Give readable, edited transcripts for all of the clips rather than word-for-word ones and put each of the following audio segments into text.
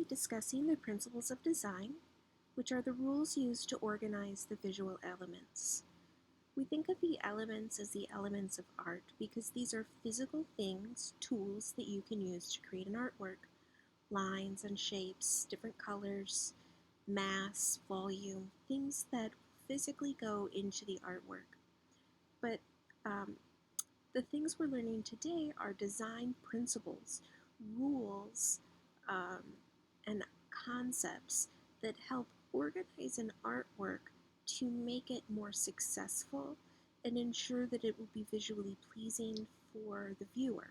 discussing the principles of design, which are the rules used to organize the visual elements. We think of the elements as the elements of art because these are physical things, tools that you can use to create an artwork. Lines and shapes, different colors, mass, volume, things that physically go into the artwork. But the things we're learning today are design principles, rules, and concepts that help organize an artwork to make it more successful and ensure that it will be visually pleasing for the viewer.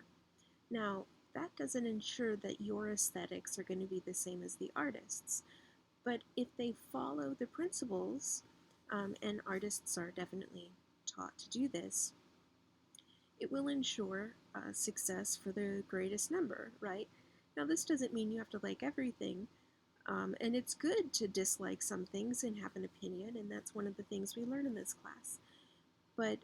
Now, that doesn't ensure that your aesthetics are going to be the same as the artist's, but if they follow the principles, and artists are definitely taught to do this, it will ensure success for the greatest number, right? Now, this doesn't mean you have to like everything, and it's good to dislike some things and have an opinion, and that's one of the things we learn in this class. But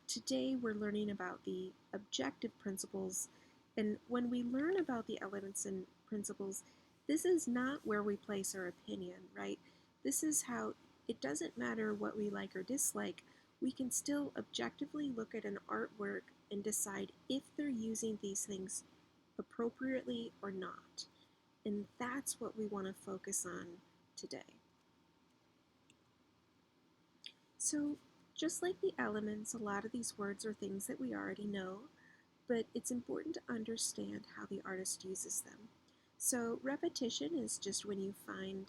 today we're learning about the objective principles, and when we learn about the elements and principles, this is not where we place our opinion, right? This is how it doesn't matter what we like or dislike, we can still objectively look at an artwork and decide if they're using these things appropriately or not. And that's what we want to focus on today. So, just like the elements, a lot of these words are things that we already know, but it's important to understand how the artist uses them. So, repetition is just when you find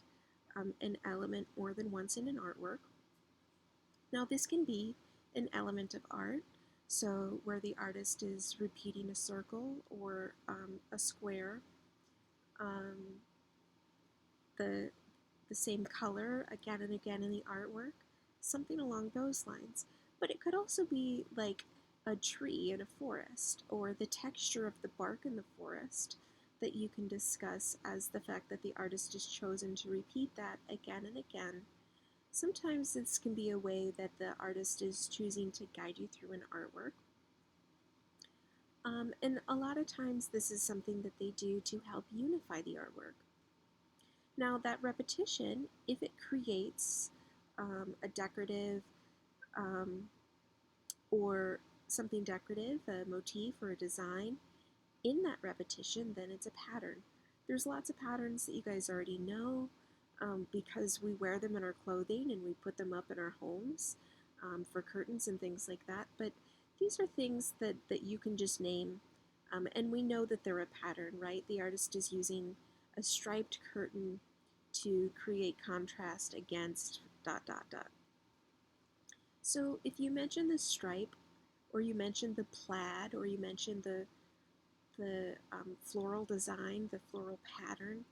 an element more than once in an artwork. Now, this can be an element of art, so where the artist is repeating a circle or a square, um, the same color again and again in the artwork, something along those lines. But it could also be like a tree in a forest, or the texture of the bark in the forest that you can discuss as the fact that the artist has chosen to repeat that again and again. Sometimes this can be a way that the artist is choosing to guide you through an artwork. And a lot of times this is something that they do to help unify the artwork. Now, that repetition, if it creates a decorative or something decorative, a motif or a design, in that repetition, then it's a pattern. There's lots of patterns that you guys already know because we wear them in our clothing and we put them up in our homes for curtains and things like that. But these are things that you can just name, and we know that they're a pattern, right? The artist is using a striped curtain to create contrast against ... So if you mention the stripe, or you mention the plaid, or you mention the floral design, the floral pattern,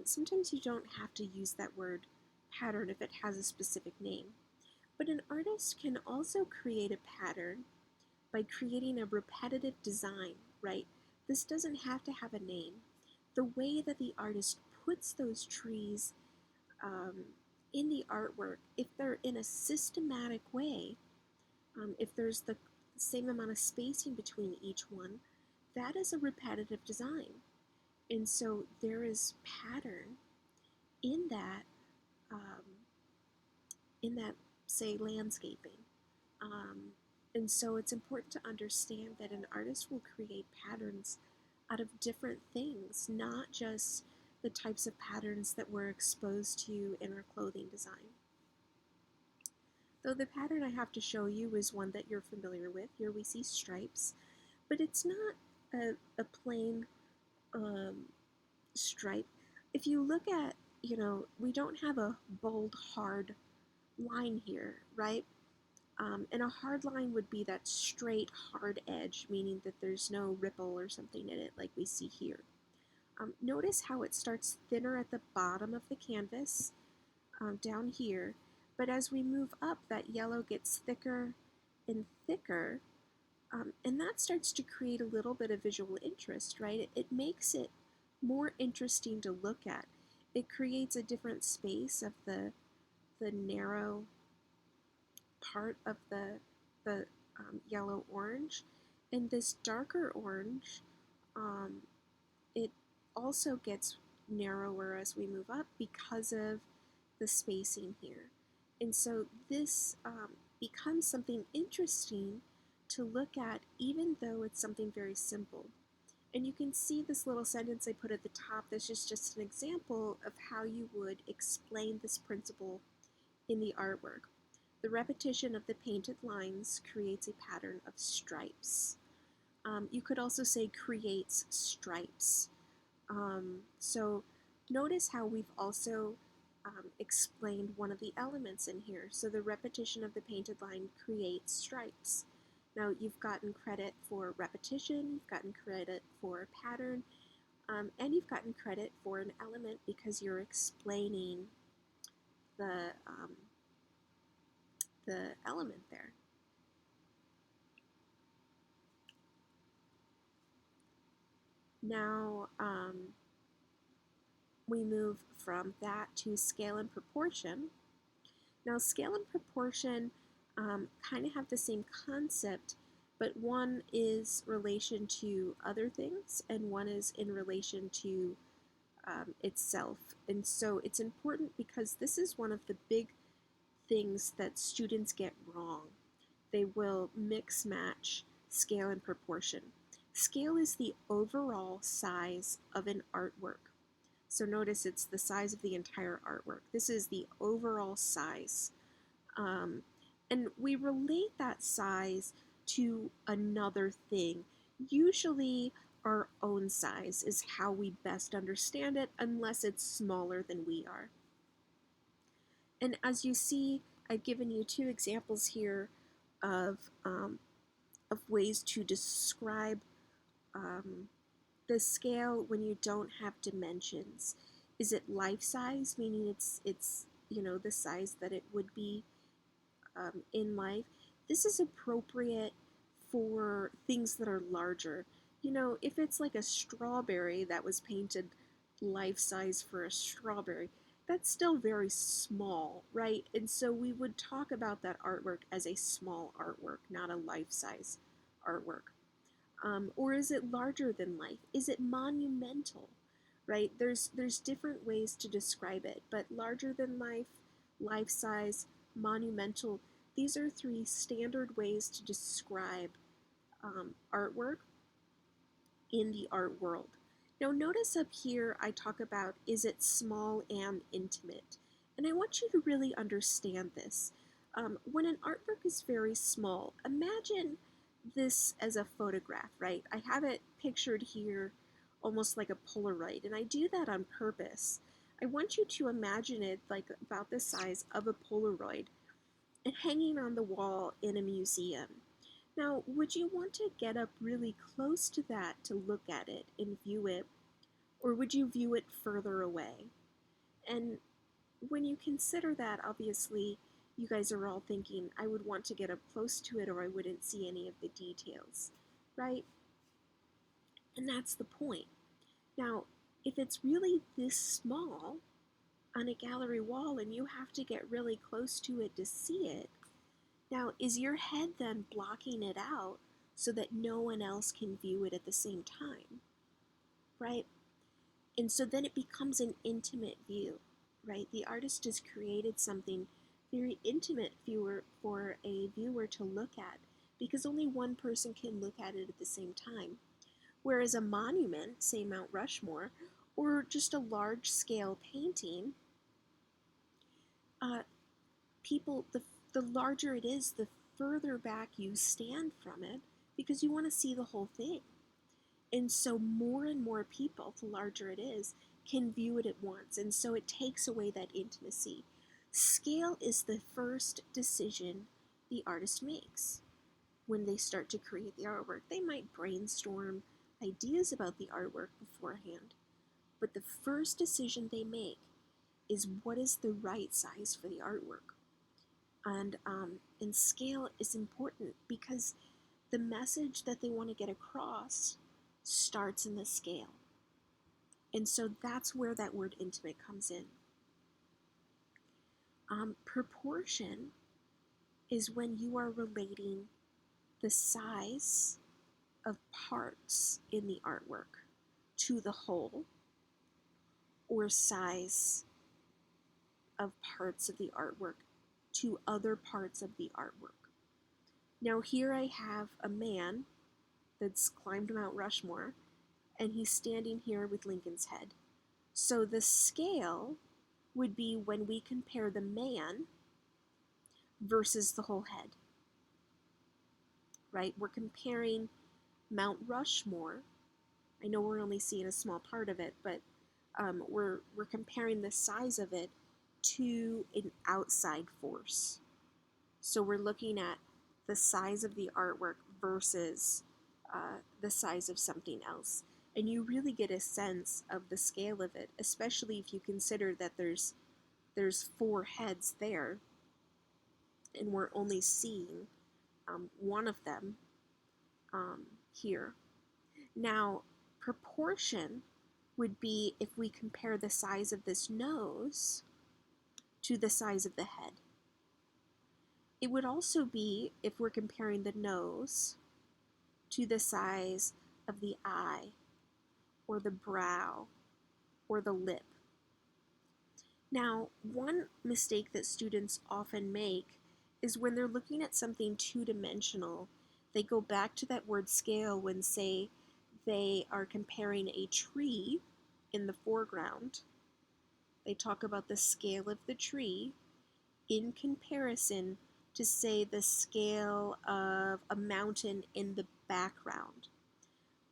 sometimes you don't have to use that word pattern if it has a specific name. But an artist can also create a pattern by creating a repetitive design, right? This doesn't have to have a name. The way that the artist puts those trees in the artwork, if they're in a systematic way, if there's the same amount of spacing between each one, that is a repetitive design. And so there is pattern in that, say, landscaping. And so it's important to understand that an artist will create patterns out of different things, not just the types of patterns that we're exposed to in our clothing design. Though the pattern I have to show you is one that you're familiar with. Here we see stripes, but it's not a plain stripe. If you look at, we don't have a bold, hard line here, right? And a hard line would be that straight, hard edge, meaning that there's no ripple or something in it like we see here. Notice how it starts thinner at the bottom of the canvas, down here, but as we move up, that yellow gets thicker and thicker, and that starts to create a little bit of visual interest, right? It makes it more interesting to look at. It creates a different space of the narrow part of the yellow-orange, and this darker orange, it also gets narrower as we move up because of the spacing here. And so this becomes something interesting to look at, even though it's something very simple. And you can see this little sentence I put at the top. This is just an example of how you would explain this principle in the artwork. The repetition of the painted lines creates a pattern of stripes. You could also say creates stripes. So notice how we've also explained one of the elements in here. So the repetition of the painted line creates stripes. Now you've gotten credit for repetition, you've gotten credit for pattern, and you've gotten credit for an element because you're explaining the element there. Now we move from that to scale and proportion. Now scale and proportion kind of have the same concept, but one is relation to other things and one is in relation to itself. And so it's important because this is one of the big things that students get wrong. They will mix match scale and proportion. Scale is the overall size of an artwork. So notice it's the size of the entire artwork. This is the overall size. And we relate that size to another thing. Usually our own size is how we best understand it, unless it's smaller than we are. And as you see, I've given you two examples here of ways to describe the scale when you don't have dimensions. Is it life size, meaning it's the size that it would be in life? This is appropriate for things that are larger. If it's like a strawberry that was painted life size for a strawberry, that's still very small, right? And so we would talk about that artwork as a small artwork, not a life size artwork. Or is it larger than life? Is it monumental? Right? There's different ways to describe it, but larger than life, life size, monumental, these are three standard ways to describe artwork in the art world. Now notice up here I talk about, is it small and intimate? And I want you to really understand this. When an artwork is very small, imagine this as a photograph, right? I have it pictured here almost like a Polaroid, and I do that on purpose. I want you to imagine it like about the size of a Polaroid and hanging on the wall in a museum. Now, would you want to get up really close to that to look at it and view it, or would you view it further away? And when you consider that, obviously, you guys are all thinking, I would want to get up close to it or I wouldn't see any of the details, right? And that's the point. Now, if it's really this small on a gallery wall and you have to get really close to it to see it, now is your head then blocking it out so that no one else can view it at the same time, right? And so then it becomes an intimate view, right? The artist has created something very intimate for a viewer to look at because only one person can look at it at the same time. Whereas a monument, say Mount Rushmore, or just a large scale painting, the larger it is, the further back you stand from it because you want to see the whole thing. And so more and more people, the larger it is, can view it at once. And so it takes away that intimacy. Scale is the first decision the artist makes when they start to create the artwork. They might brainstorm ideas about the artwork beforehand, but the first decision they make is what is the right size for the artwork. And scale is important because the message that they want to get across starts in the scale. And so that's where that word intimate comes in. Proportion is when you are relating the size of parts in the artwork to the whole, or size of parts of the artwork to other parts of the artwork. Now here I have a man that's climbed Mount Rushmore, and he's standing here with Lincoln's head. So the scale would be when we compare the man versus the whole head, right? We're comparing Mount Rushmore. I know we're only seeing a small part of it, but we're comparing the size of it to an outside force. So we're looking at the size of the artwork versus the size of something else. And you really get a sense of the scale of it, especially if you consider that there's 4 heads there, and we're only seeing one of them here. Now, proportion would be if we compare the size of this nose to the size of the head. It would also be if we're comparing the nose to the size of the eye, or the brow, or the lip. Now, one mistake that students often make is when they're looking at something two-dimensional, they go back to that word scale when, say, they are comparing a tree in the foreground. They talk about the scale of the tree in comparison to, say, the scale of a mountain in the background.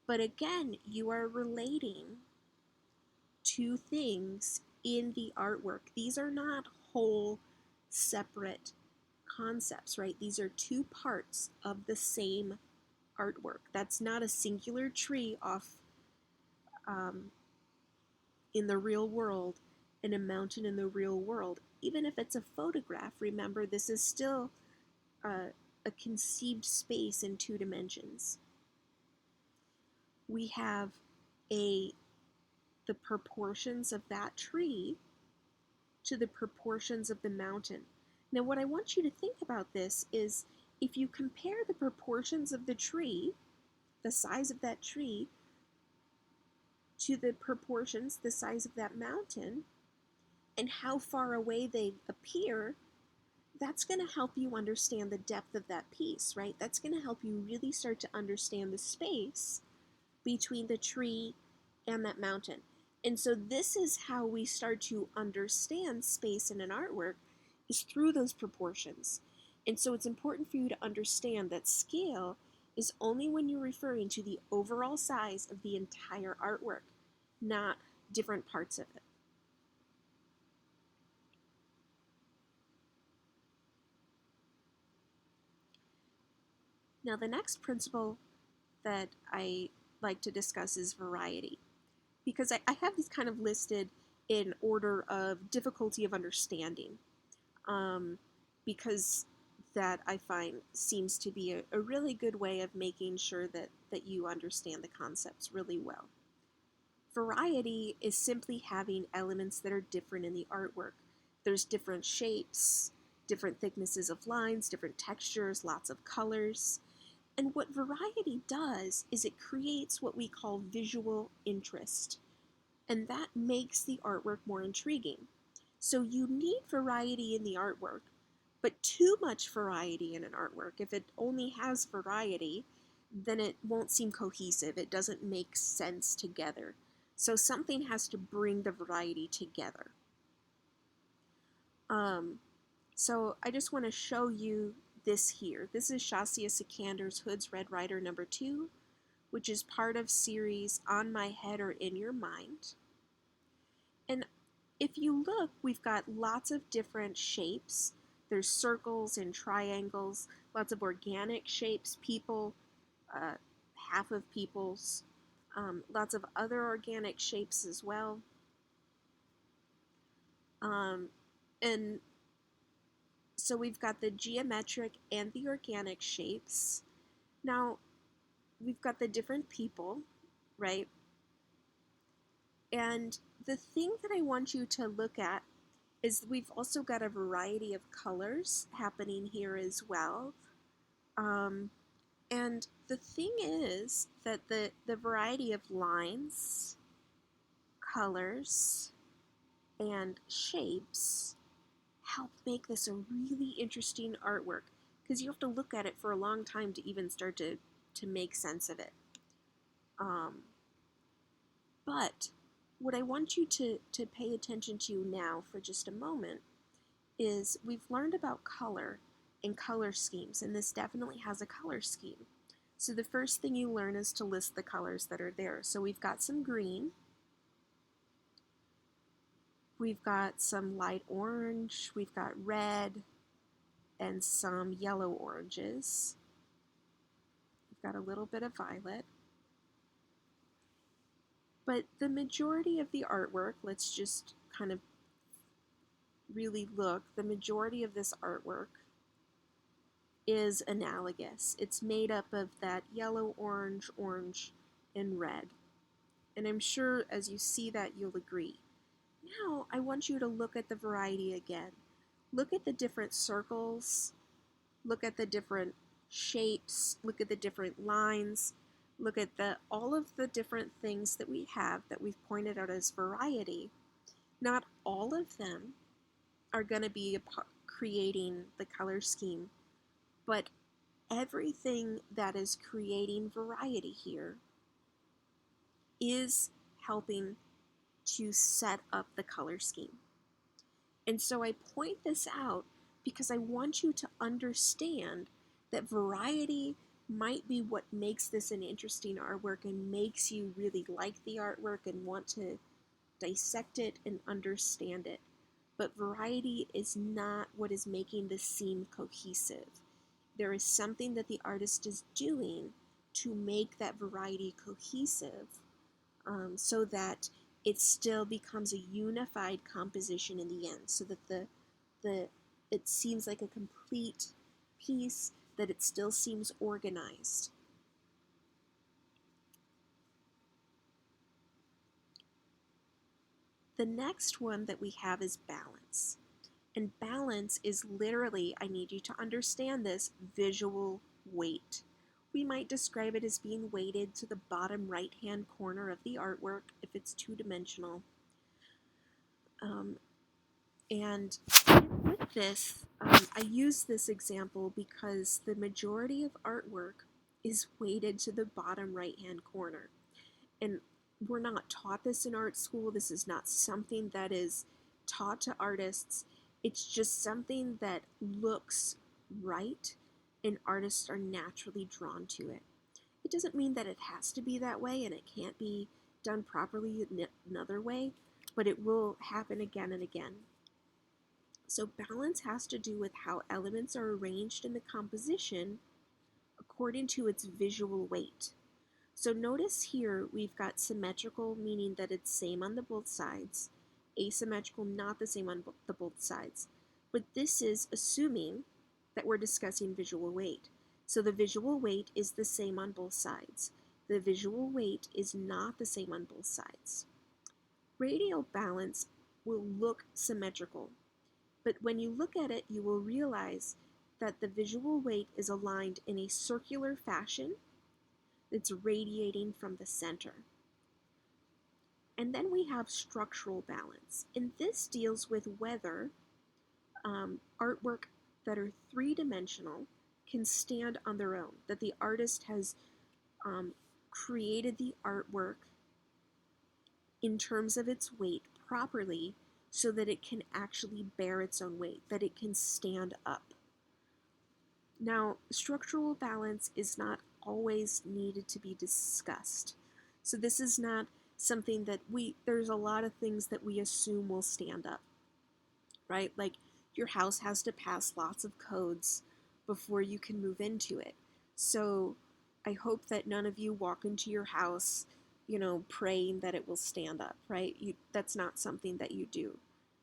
But again, you are relating two things in the artwork. These are not whole separate concepts, right? These are two parts of the same artwork. That's not a singular tree off in the real world and a mountain in the real world. Even if it's a photograph, remember, this is still a conceived space in 2 dimensions. We have the proportions of that tree to the proportions of the mountain. Now, what I want you to think about this is, if you compare the proportions of the tree, the size of that tree, to the proportions, the size of that mountain, and how far away they appear, that's going to help you understand the depth of that piece, right? That's going to help you really start to understand the space between the tree and that mountain. And so this is how we start to understand space in an artwork, is through those proportions. And so it's important for you to understand that scale is only when you're referring to the overall size of the entire artwork, not different parts of it. Now, the next principle that I like to discuss is variety, because I have these kind of listed in order of difficulty of understanding, because that I find seems to be a really good way of making sure that you understand the concepts really well. Variety is simply having elements that are different in the artwork. There's different shapes, different thicknesses of lines, different textures, lots of colors. And what variety does is it creates what we call visual interest. And that makes the artwork more intriguing. So you need variety in the artwork, but too much variety in an artwork, if it only has variety, then it won't seem cohesive. It doesn't make sense together. So something has to bring the variety together. So I just want to show you this here. This is Shassia Sikander's Hood's Red Ryder #2, which is part of series On My Head or In Your Mind. And if you look, we've got lots of different shapes. There's circles and triangles, lots of organic shapes, people, half of peoples, lots of other organic shapes as well. And so we've got the geometric and the organic shapes. Now, we've got the different people, right? And the thing that I want you to look at is we've also got a variety of colors happening here as well. And the thing is that the variety of lines, colors, and shapes help make this a really interesting artwork, because you have to look at it for a long time to even start to make sense of it. But what I want you to pay attention to now for just a moment is we've learned about color and color schemes, and this definitely has a color scheme. So the first thing you learn is to list the colors that are there. So we've got some green, we've got some light orange, we've got red, and some yellow oranges. We've got a little bit of violet. But the majority of the artwork, let's just kind of really look, the majority of this artwork is analogous. It's made up of that yellow, orange, orange, and red. And I'm sure as you see that, you'll agree. Now, I want you to look at the variety again. Look at the different circles, look at the different shapes, look at the different lines, look at all of the different things that we have that we've pointed out as variety. Not all of them are going to be creating the color scheme, but everything that is creating variety here is helping to set up the color scheme. And so I point this out because I want you to understand that variety might be what makes this an interesting artwork and makes you really like the artwork and want to dissect it and understand it. But variety is not what is making this seem cohesive. There is something that the artist is doing to make that variety cohesive, so that it still becomes a unified composition in the end, so that it seems like a complete piece, that it still seems organized. The next one that we have is balance. And balance is literally, I need you to understand this, visual weight. We might describe it as being weighted to the bottom right-hand corner of the artwork if it's two-dimensional. And with this, I use this example because the majority of artwork is weighted to the bottom right-hand corner. And we're not taught this in art school. This is not something that is taught to artists. It's just something that looks right, and artists are naturally drawn to it. It doesn't mean that it has to be that way and it can't be done properly another way, but it will happen again and again. So balance has to do with how elements are arranged in the composition according to its visual weight. So notice here we've got symmetrical, meaning that it's same on the both sides, asymmetrical, not the same on the both sides. But this is assuming that we're discussing visual weight. So the visual weight is the same on both sides. The visual weight is not the same on both sides. Radial balance will look symmetrical, but when you look at it, you will realize that the visual weight is aligned in a circular fashion that's radiating from the center. And then we have structural balance, and this deals with whether artwork that are three-dimensional can stand on their own, that the artist has created the artwork in terms of its weight properly so that it can actually bear its own weight, that it can stand up. Now, structural balance is not always needed to be discussed. So this is not something that there's a lot of things that we assume will stand up, right? Like your house has to pass lots of codes before you can move into it. So I hope that none of you walk into your house, praying that it will stand up, right? That's not something that you do.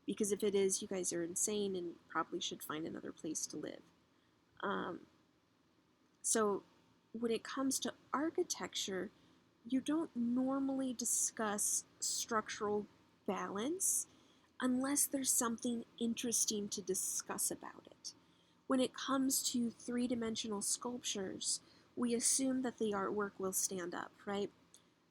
Because if it is, you guys are insane and probably should find another place to live. So when it comes to architecture, you don't normally discuss structural balance unless there's something interesting to discuss about it. When it comes to three-dimensional sculptures, we assume that the artwork will stand up, right?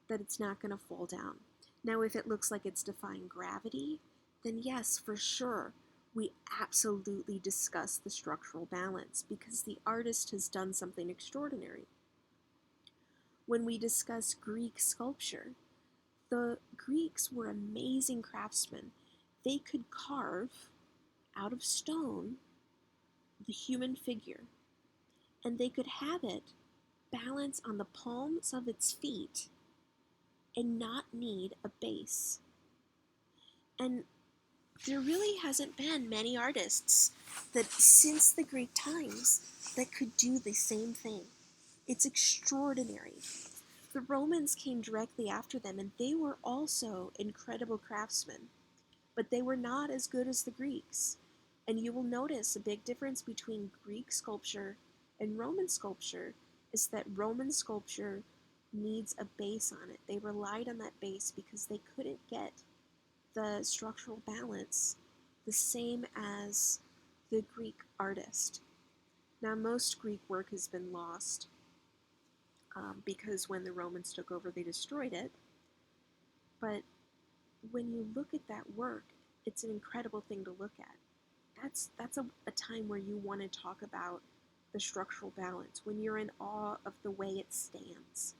That it's not going to fall down. Now, if it looks like it's defying gravity, then yes, for sure, we absolutely discuss the structural balance because the artist has done something extraordinary. When we discuss Greek sculpture, the Greeks were amazing craftsmen. They could carve out of stone the human figure, and they could have it balance on the palms of its feet and not need a base. And there really hasn't been many artists that since the Greek times that could do the same thing. It's extraordinary. The Romans came directly after them, and they were also incredible craftsmen, but they were not as good as the Greeks. And you will notice a big difference between Greek sculpture and Roman sculpture is that Roman sculpture needs a base on it. They relied on that base because they couldn't get the structural balance the same as the Greek artist. Now, most Greek work has been lost because when the Romans took over, they destroyed it. But when you look at that work, it's an incredible thing to look at. That's a time where you want to talk about the structural balance, when you're in awe of the way it stands.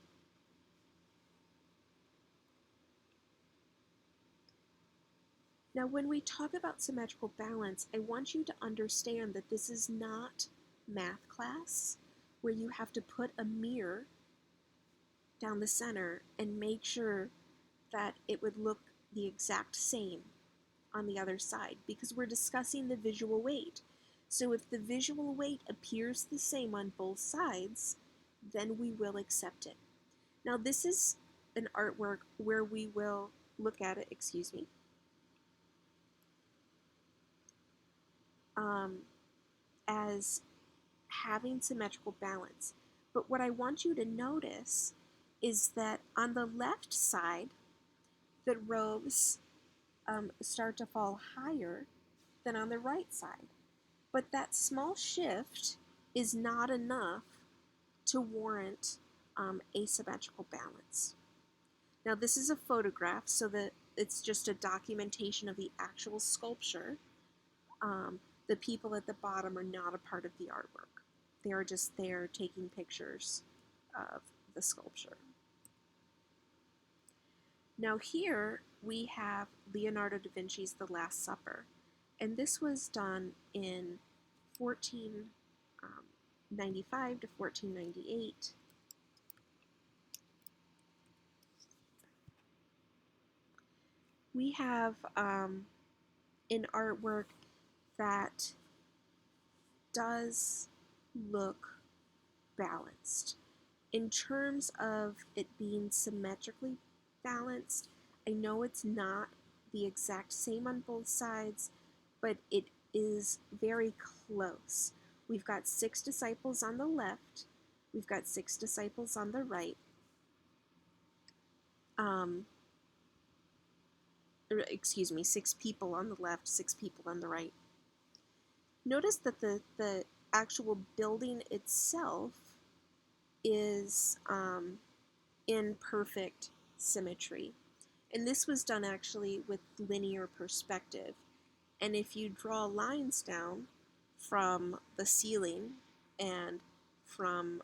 Now, when we talk about symmetrical balance, I want you to understand that this is not math class where you have to put a mirror down the center and make sure that it would look the exact same on the other side, because we're discussing the visual weight. So if the visual weight appears the same on both sides, then we will accept it. Now, this is an artwork where we will look at it, as having symmetrical balance. But what I want you to notice is that on the left side, the robes start to fall higher than on the right side. But that small shift is not enough to warrant asymmetrical balance. Now, this is a photograph, so that it's just a documentation of the actual sculpture. The people at the bottom are not a part of the artwork. They are just there taking pictures of the sculpture. Now here we have Leonardo da Vinci's The Last Supper, and this was done in 1495 to 1498. We have an artwork that does look balanced. In terms of it being symmetrically balanced, I know it's not the exact same on both sides, but it is very close. We've got 6 disciples on the left, we've got 6 disciples on the right. Excuse me, 6 people on the left, 6 people on the right. Notice that the actual building itself is in perfect symmetry. And this was done actually with linear perspective. And if you draw lines down from the ceiling and from,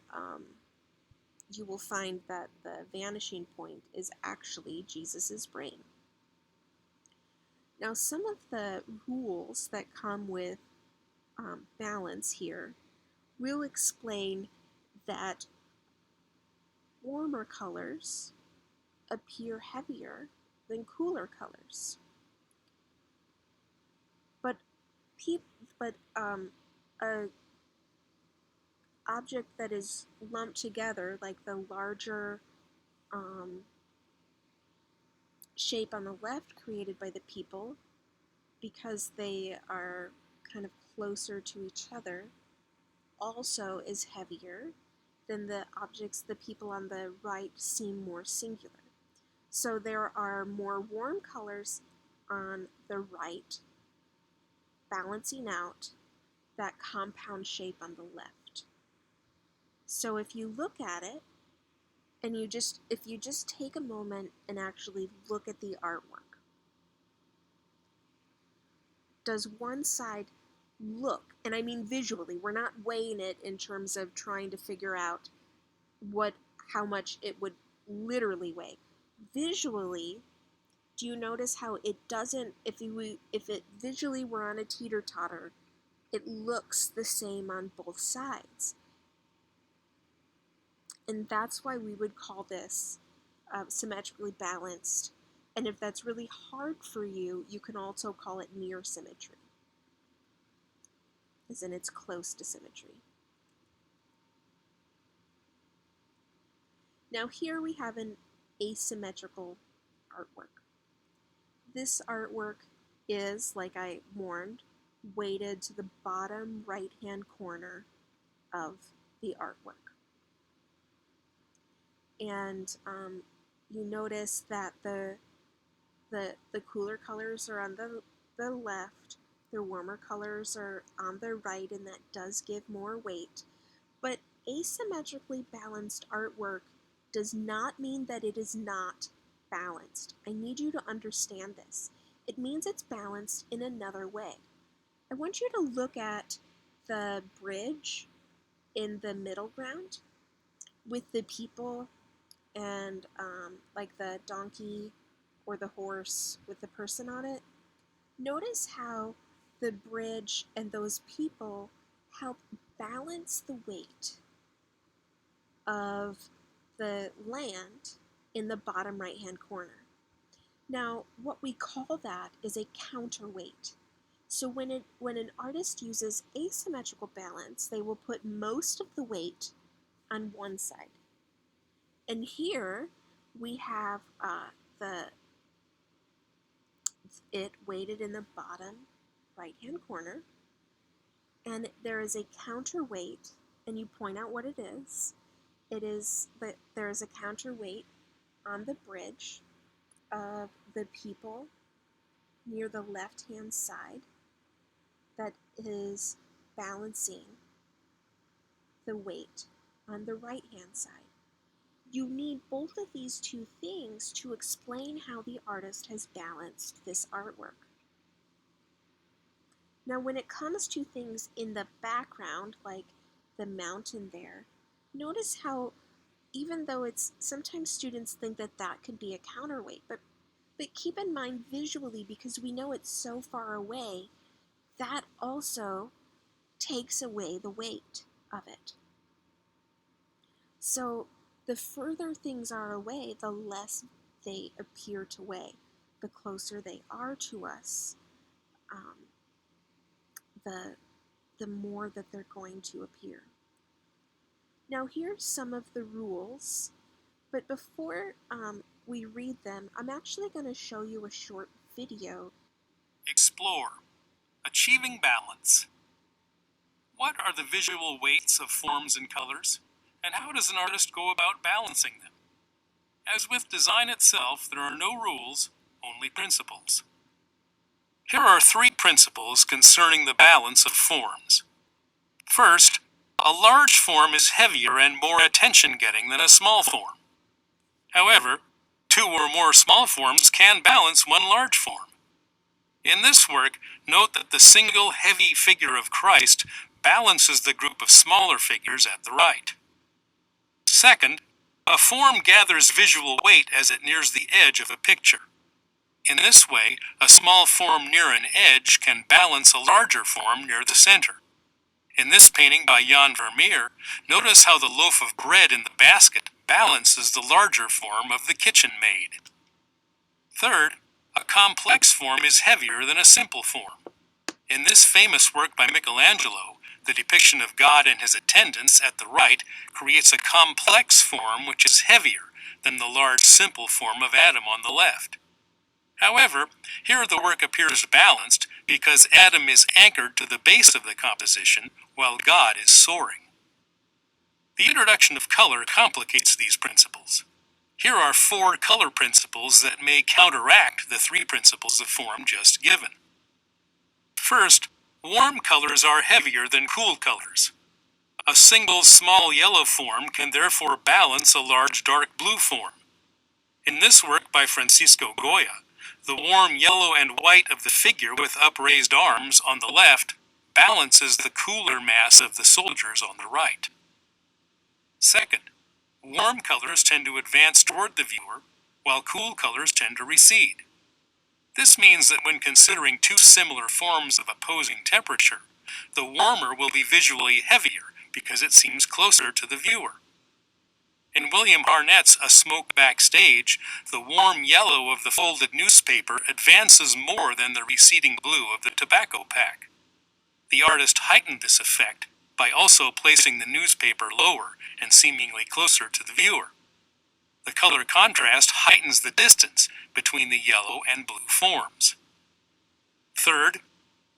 you will find that the vanishing point is actually Jesus's brain. Now, some of the rules that come with balance here will explain that warmer colors appear heavier than cooler colors. But a object that is lumped together, like the larger shape on the left created by the people, because they are kind of closer to each other, also is heavier than the objects the people on the right seem more singular. So there are more warm colors on the right, balancing out that compound shape on the left. So if you look at it, and if you just take a moment and actually look at the artwork, does one side look, and I mean visually, we're not weighing it in terms of trying to figure out how much it would literally weigh. Visually, do you notice how it doesn't, if it visually were on a teeter-totter, it looks the same on both sides. And that's why we would call this symmetrically balanced. And if that's really hard for you, you can also call it near symmetry, as in it's close to symmetry. Now here we have an asymmetrical artwork. This artwork is, like I warned, weighted to the bottom right-hand corner of the artwork. And you notice that the cooler colors are on the left, the warmer colors are on the right, and that does give more weight. But asymmetrically balanced artwork does not mean that it is not balanced. I need you to understand this. It means it's balanced in another way. I want you to look at the bridge in the middle ground with the people and like the donkey or the horse with the person on it. Notice how the bridge and those people help balance the weight of the land in the bottom right-hand corner. Now, what we call that is a counterweight. So when an artist uses asymmetrical balance, they will put most of the weight on one side. And here we have it weighted in the bottom right-hand corner, and there is a counterweight, and you point out what it is. It is that there is a counterweight on the bridge of the people near the left-hand side that is balancing the weight on the right-hand side. You need both of these two things to explain how the artist has balanced this artwork. Now, when it comes to things in the background, like the mountain there, notice how, even though it's, sometimes students think that that could be a counterweight, but keep in mind visually, because we know it's so far away, that also takes away the weight of it. So the further things are away, the less they appear to weigh. The closer they are to us, the more that they're going to appear. Now here's some of the rules, but before we read them, I'm actually going to show you a short video. Explore. Achieving balance. What are the visual weights of forms and colors, and how does an artist go about balancing them? As with design itself, there are no rules, only principles. Here are 3 principles concerning the balance of forms. First, a large form is heavier and more attention-getting than a small form. However, 2 or more small forms can balance one large form. In this work, note that the single heavy figure of Christ balances the group of smaller figures at the right. Second, a form gathers visual weight as it nears the edge of a picture. In this way, a small form near an edge can balance a larger form near the center. In this painting by Jan Vermeer, notice how the loaf of bread in the basket balances the larger form of the kitchen maid. Third, a complex form is heavier than a simple form. In this famous work by Michelangelo, the depiction of God and his attendants at the right creates a complex form which is heavier than the large simple form of Adam on the left. However, here the work appears balanced because Adam is anchored to the base of the composition while God is soaring. The introduction of color complicates these principles. Here are 4 color principles that may counteract the 3 principles of form just given. First, warm colors are heavier than cool colors. A single small yellow form can therefore balance a large dark blue form. In this work by Francisco Goya, The warm yellow and white of the figure with upraised arms on the left balances the cooler mass of the soldiers on the right. Second, warm colors tend to advance toward the viewer, while cool colors tend to recede. This means that when considering two similar forms of opposing temperature, the warmer will be visually heavier because it seems closer to the viewer. In William Harnett's A Smoke Backstage, the warm yellow of the folded newspaper advances more than the receding blue of the tobacco pack. The artist heightened this effect by also placing the newspaper lower and seemingly closer to the viewer. The color contrast heightens the distance between the yellow and blue forms. Third,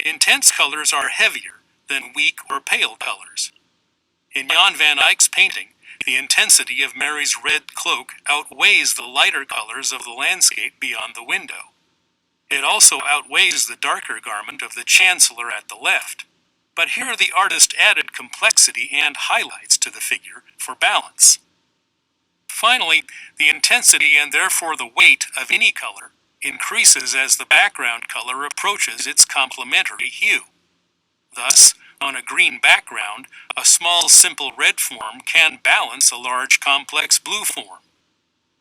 intense colors are heavier than weak or pale colors. In Jan van Eyck's painting, the intensity of Mary's red cloak outweighs the lighter colors of the landscape beyond the window. It also outweighs the darker garment of the chancellor at the left. But here the artist added complexity and highlights to the figure for balance. Finally, the intensity and therefore the weight of any color increases as the background color approaches its complementary hue. Thus, on a green background, a small simple red form can balance a large complex blue form.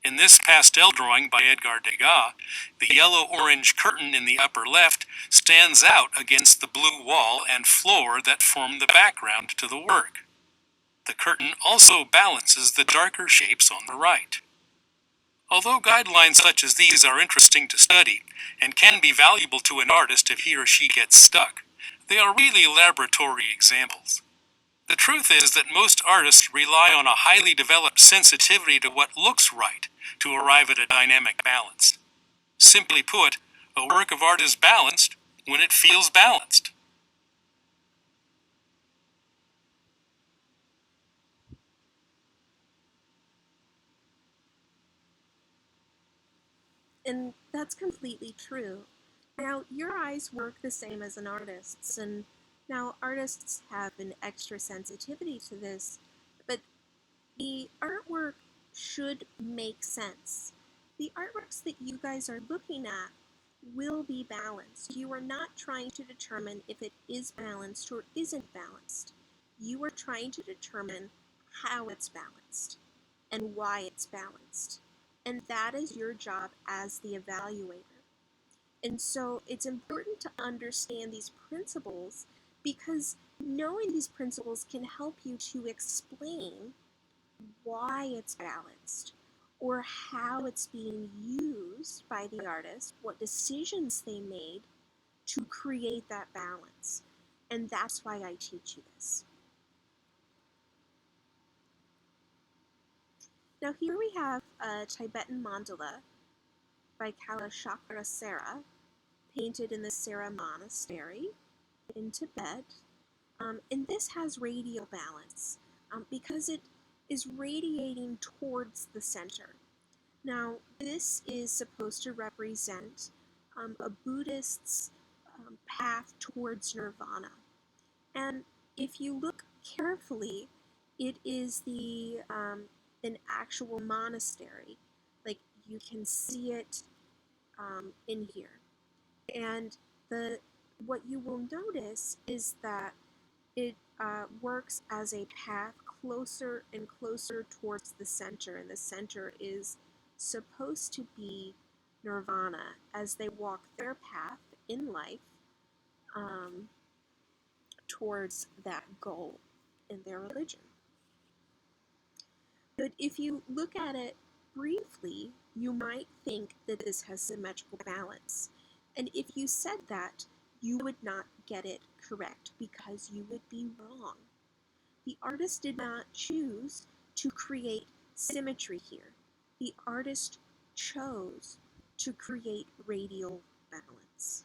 In this pastel drawing by Edgar Degas, the yellow-orange curtain in the upper left stands out against the blue wall and floor that form the background to the work. The curtain also balances the darker shapes on the right. Although guidelines such as these are interesting to study and can be valuable to an artist if he or she gets stuck, they are really laboratory examples. The truth is that most artists rely on a highly developed sensitivity to what looks right to arrive at a dynamic balance. Simply put, a work of art is balanced when it feels balanced. And that's completely true. Now, your eyes work the same as an artist's, and now artists have an extra sensitivity to this, but the artwork should make sense. The artworks that you guys are looking at will be balanced. You are not trying to determine if it is balanced or isn't balanced. You are trying to determine how it's balanced and why it's balanced. And that is your job as the evaluator. And so it's important to understand these principles because knowing these principles can help you to explain why it's balanced or how it's being used by the artist, what decisions they made to create that balance. And that's why I teach you this. Now here we have a Tibetan mandala by Kalachakrasara, painted in the Sera Monastery in Tibet. And this has radial balance because it is radiating towards the center. Now, this is supposed to represent a Buddhist's path towards nirvana. And if you look carefully, it is an actual monastery. Like, you can see it in here. And what you will notice is that it works as a path closer and closer towards the center, and the center is supposed to be nirvana as they walk their path in life towards that goal in their religion. But if you look at it briefly, you might think that this has symmetrical balance. And if you said that, you would not get it correct because you would be wrong. The artist did not choose to create symmetry here. The artist chose to create radial balance.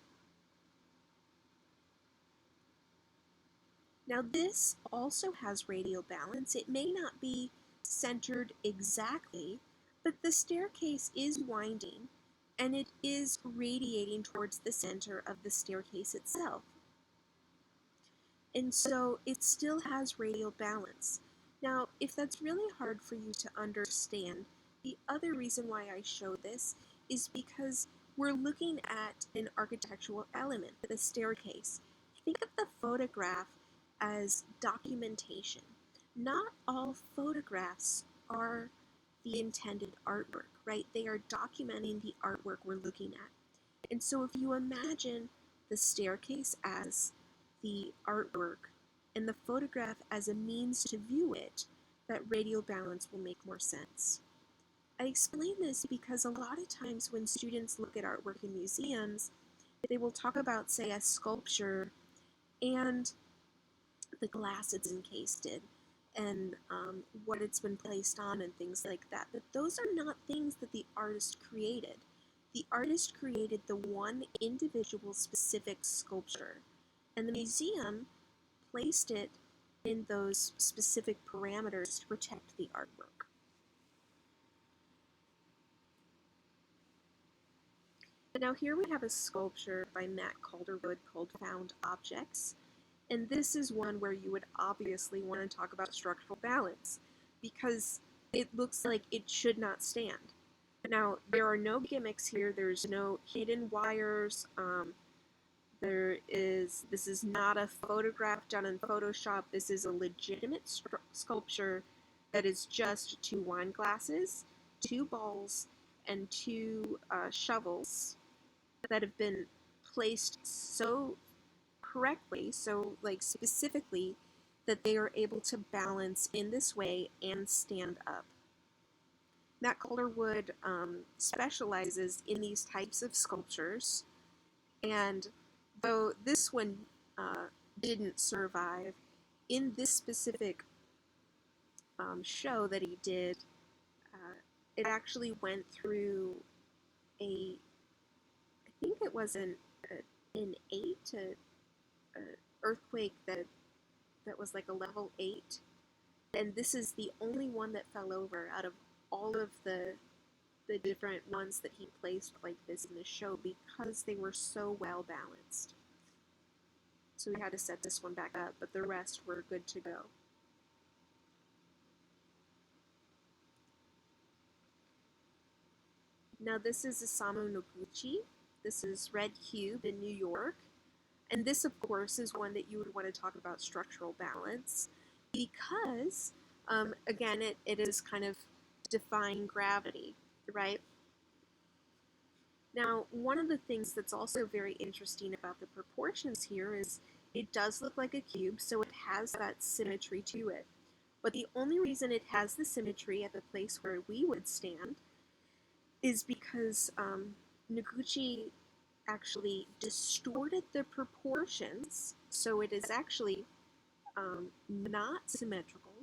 Now this also has radial balance. It may not be centered exactly, but the staircase is winding and it is radiating towards the center of the staircase itself. And so it still has radial balance. Now, if that's really hard for you to understand, the other reason why I show this is because We're looking at an architectural element, the staircase. Think of the photograph as documentation. Not all photographs are the intended artwork, right? They are documenting the artwork we're looking at. And so if you imagine the staircase as the artwork and the photograph as a means to view it, that radial balance will make more sense. I explain this because a lot of times when students look at artwork in museums, they will talk about, say, a sculpture and the glass it's encased in and what it's been placed on and things like that. But those are not things that the artist created. The artist created the one individual specific sculpture, and the museum placed it in those specific parameters to protect the artwork. Now here we have a sculpture by Matt Calderwood called Found Objects, and this is one where you would obviously want to talk about structural balance because it looks like it should not stand. Now there are no gimmicks here, there's no hidden wires, this is not a photograph done in Photoshop, this is a legitimate sculpture that is just 2 wine glasses, 2 balls, and 2 shovels that have been placed so correctly, so like specifically, that they are able to balance in this way and stand up. Matt Calderwood specializes in these types of sculptures, and though this one didn't survive, in this specific show that he did, it actually went through I think it was an 8 earthquake that was like a level 8, and this is the only one that fell over out of all of the different ones that he placed like this in the show because they were so well balanced. So we had to set this one back up, but the rest were good to go. Now this is Isamu Noguchi. This is Red Cube in New York. And this, of course, is one that you would want to talk about structural balance because, again, it is kind of defying gravity, right? Now, one of the things that's also very interesting about the proportions here is it does look like a cube, so it has that symmetry to it. But the only reason it has the symmetry at the place where we would stand is because Noguchi actually distorted the proportions, so it is actually not symmetrical,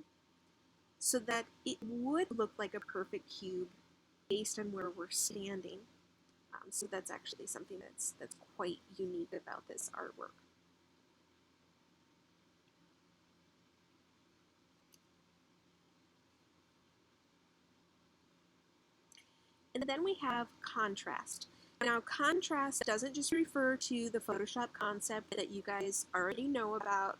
so that it would look like a perfect cube based on where we're standing. So that's actually something that's quite unique about this artwork. And then we have contrast. Now, contrast doesn't just refer to the Photoshop concept that you guys already know about.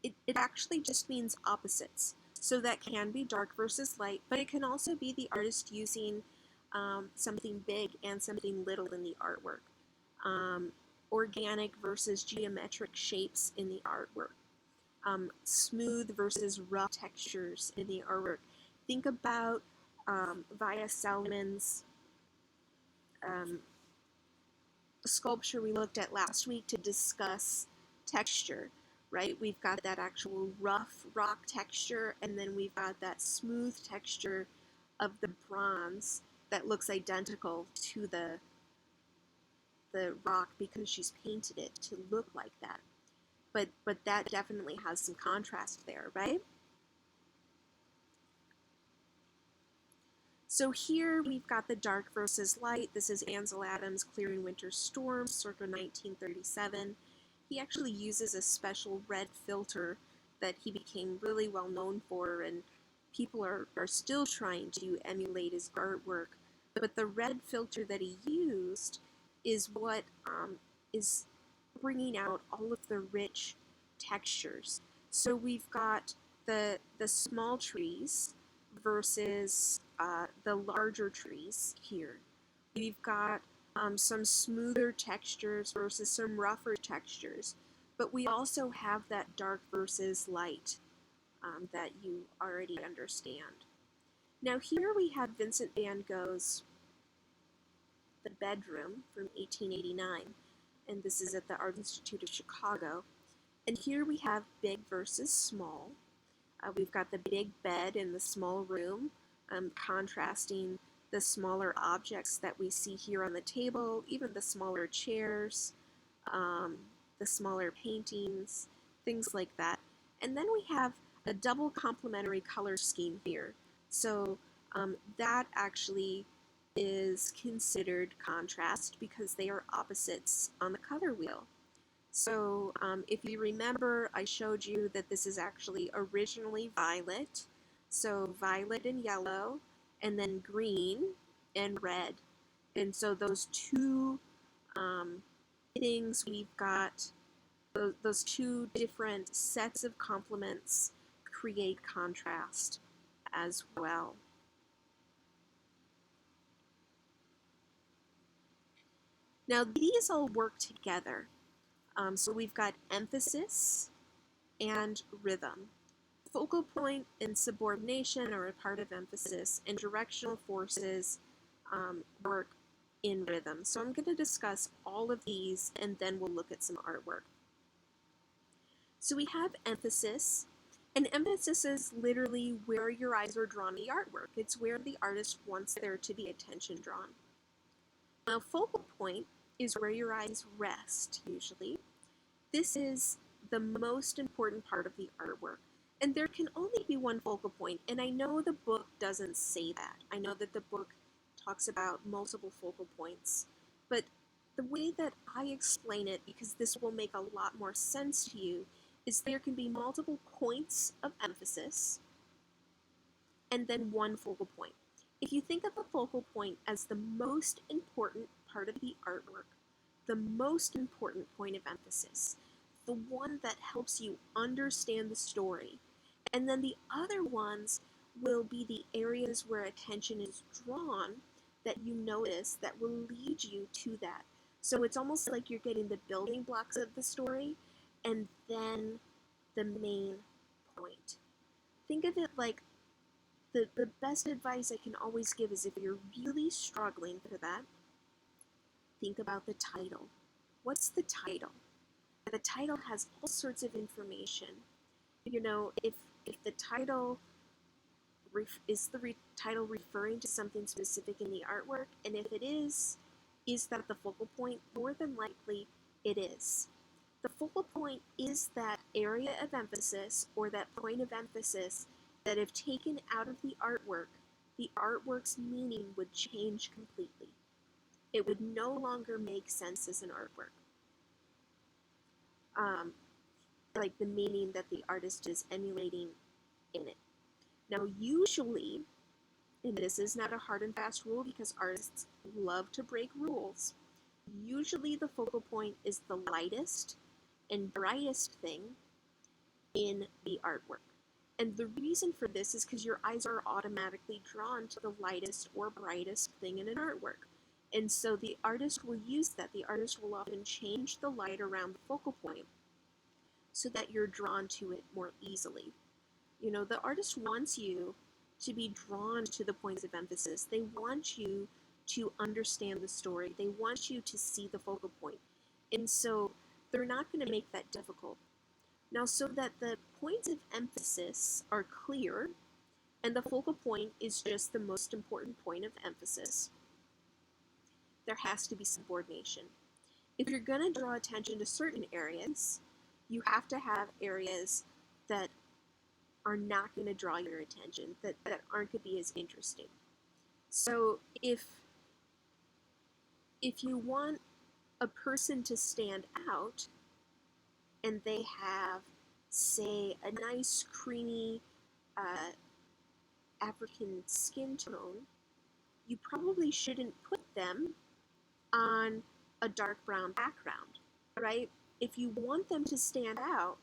It actually just means opposites. So that can be dark versus light, but it can also be the artist using something big and something little in the artwork. Organic versus geometric shapes in the artwork. Smooth versus rough textures in the artwork. Think about Via Salmon's sculpture we looked at last week to discuss texture, right? We've got that actual rough rock texture, and then we've got that smooth texture of the bronze that looks identical to the rock because she's painted it to look like that. But that definitely has some contrast there, right? So here we've got the dark versus light. This is Ansel Adams' Clearing Winter Storm, circa 1937. He actually uses a special red filter that he became really well known for, and people are still trying to emulate his artwork. But the red filter that he used is what is bringing out all of the rich textures. So we've got the small trees versus the larger trees here. We've got some smoother textures versus some rougher textures, but we also have that dark versus light that you already understand. Now here we have Vincent van Gogh's The Bedroom from 1889, and this is at the Art Institute of Chicago. And here we have big versus small. We've got the big bed in the small room, contrasting the smaller objects that we see here on the table, even the smaller chairs, the smaller paintings, things like that. And then we have a double complementary color scheme here. So that actually is considered contrast because they are opposites on the color wheel. So if you remember, I showed you that this is actually originally violet. So violet and yellow, and then green and red. And so those two things we've got, those two different sets of complements create contrast as well. Now these all work together. So we've got emphasis and rhythm. Focal point and subordination are a part of emphasis, and directional forces work in rhythm. So I'm going to discuss all of these, and then we'll look at some artwork. So we have emphasis, and emphasis is literally where your eyes are drawn in the artwork. It's where the artist wants there to be attention drawn. Now focal point is where your eyes rest, usually. This is the most important part of the artwork. And there can only be one focal point, and I know the book doesn't say that. I know that the book talks about multiple focal points, but the way that I explain it, because this will make a lot more sense to you, is there can be multiple points of emphasis and then one focal point. If you think of a focal point as the most important part of the artwork, the most important point of emphasis, the one that helps you understand the story, and then the other ones will be the areas where attention is drawn that you notice that will lead you to that. So it's almost like you're getting the building blocks of the story and then the main point. Think of it like the best advice I can always give is if you're really struggling for that, think about the title. What's the title? The title has all sorts of information. You know, if the title is the title referring to something specific in the artwork, and if it is that the focal point? More than likely, it is. The focal point is that area of emphasis or that point of emphasis that if taken out of the artwork's meaning would change completely. It would no longer make sense as an artwork. Like the meaning that the artist is emulating in it. Now usually, and this is not a hard and fast rule because artists love to break rules, usually the focal point is the lightest and brightest thing in the artwork. And the reason for this is because your eyes are automatically drawn to the lightest or brightest thing in an artwork. And so the artist will use that. The artist will often change the light around the focal point so that you're drawn to it more easily. You know, the artist wants you to be drawn to the points of emphasis. They want you to understand the story. They want you to see the focal point. And so they're not going to make that difficult. Now, so that the points of emphasis are clear and the focal point is just the most important point of emphasis, there has to be subordination. If you're going to draw attention to certain areas, you have to have areas that are not going to draw your attention, that aren't going to be as interesting. So if you want a person to stand out and they have, say, a nice creamy African skin tone, you probably shouldn't put them on a dark brown background, right? If you want them to stand out,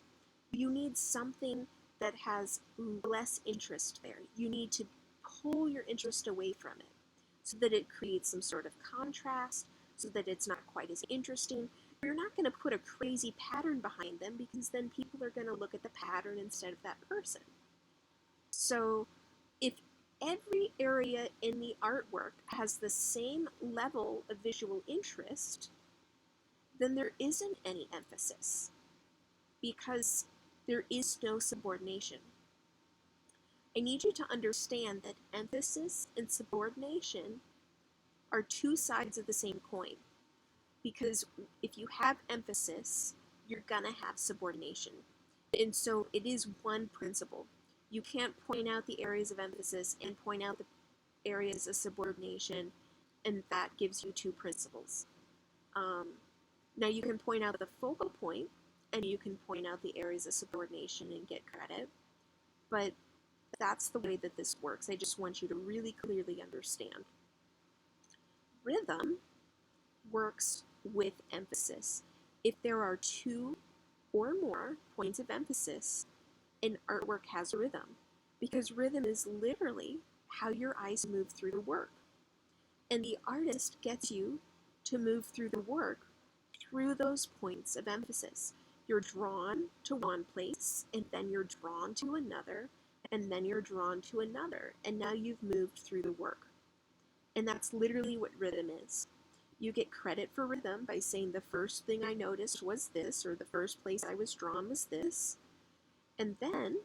you need something that has less interest there. You need to pull your interest away from it. so that it creates some sort of contrast, so that it's not quite as interesting. You're not going to put a crazy pattern behind them because then people are going to look at the pattern instead of that person. So if every area in the artwork has the same level of visual interest, then there isn't any emphasis because there is no subordination. I need you to understand that emphasis and subordination are two sides of the same coin. Because if you have emphasis, you're gonna have subordination. And so it is one principle. You can't point out the areas of emphasis and point out the areas of subordination, and that gives you two principles. Now you can point out the focal point, and you can point out the areas of subordination and get credit, but that's the way that this works. I just want you to really clearly understand. Rhythm works with emphasis. If there are two or more points of emphasis, an artwork has rhythm, because rhythm is literally how your eyes move through the work. And the artist gets you to move through the work through those points of emphasis. You're drawn to one place, and then you're drawn to another, and then you're drawn to another, and now you've moved through the work. And that's literally what rhythm is. You get credit for rhythm by saying the first thing I noticed was this, or the first place I was drawn was this, and then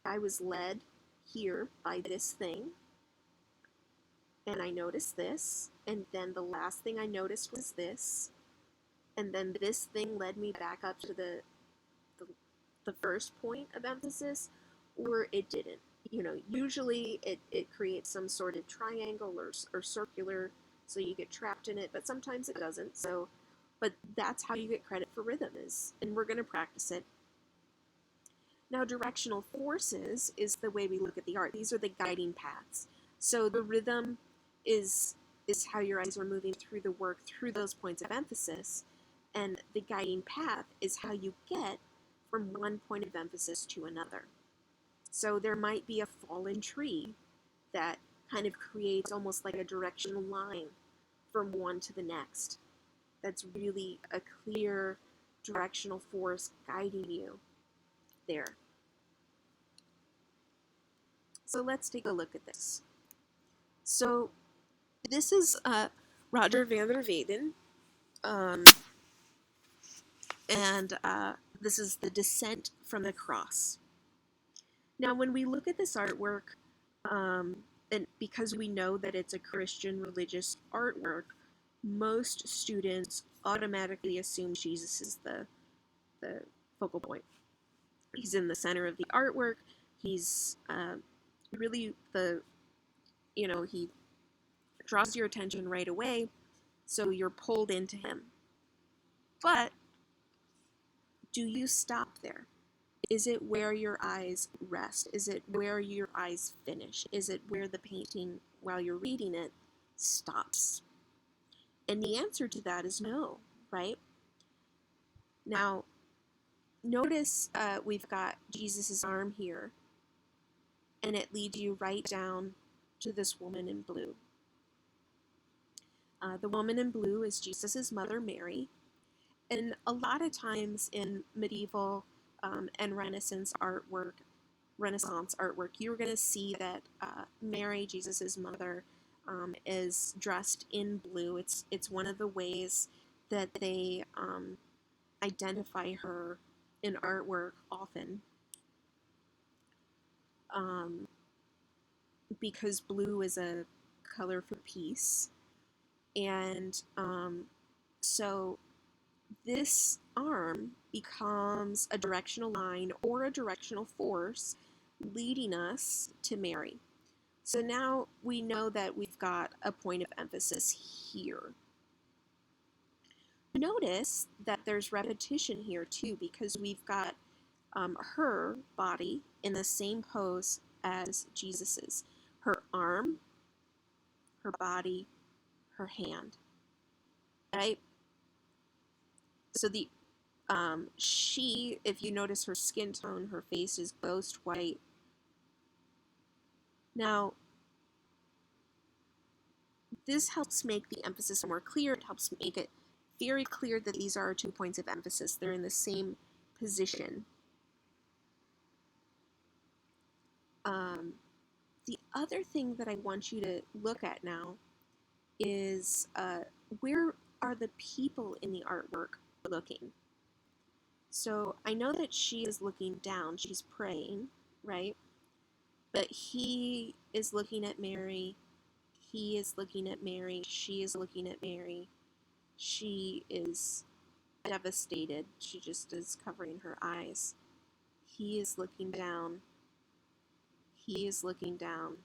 I was led here by this thing, and I noticed this, and then the last thing I noticed was this, and then this thing led me back up to the first point of emphasis, or it didn't. Usually it creates some sort of triangle or circular, so you get trapped in it, but sometimes it doesn't. But that's how you get credit for rhythm is, and we're going to practice it. Now, directional forces is the way we look at the art. These are the guiding paths. So the rhythm is how your eyes are moving through the work through those points of emphasis, and the guiding path is how you get from one point of emphasis to another. So there might be a fallen tree that kind of creates almost like a directional line from one to the next. That's really a clear directional force guiding you there. So let's take a look at this. So this is Roger van der Weyden, and this is The Descent from the Cross. Now, when we look at this artwork, and because we know that it's a Christian religious artwork, most students automatically assume Jesus is the focal point. He's in the center of the artwork. He's really he draws your attention right away, so you're pulled into him. But do you stop there? Is it where your eyes rest? Is it where your eyes finish? Is it where the painting, while you're reading it, stops? And the answer to that is no, right? Now, notice we've got Jesus' arm here, and it leads you right down to this woman in blue. The woman in blue is Jesus' mother, Mary. And a lot of times in medieval and Renaissance artwork, you're going to see that Mary, Jesus' mother, is dressed in blue. It's one of the ways that they identify her in artwork often, because blue is a color for peace. And so this arm becomes a directional line or a directional force leading us to Mary. So now we know that we've got a point of emphasis here. Notice that there's repetition here too, because we've got her body in the same pose as Jesus's. Her arm, her body, her hand, right? So she, if you notice her skin tone, her face is ghost white. Now, this helps make the emphasis more clear. It helps make it very clear that these are 2 points of emphasis. They're in the same position. The other thing that I want you to look at now is where are the people in the artwork looking? So I know that she is looking down, she's praying, right? But he is looking at Mary, he is looking at Mary, she is looking at Mary. She is devastated, she just is covering her eyes. He is looking down, he is looking down,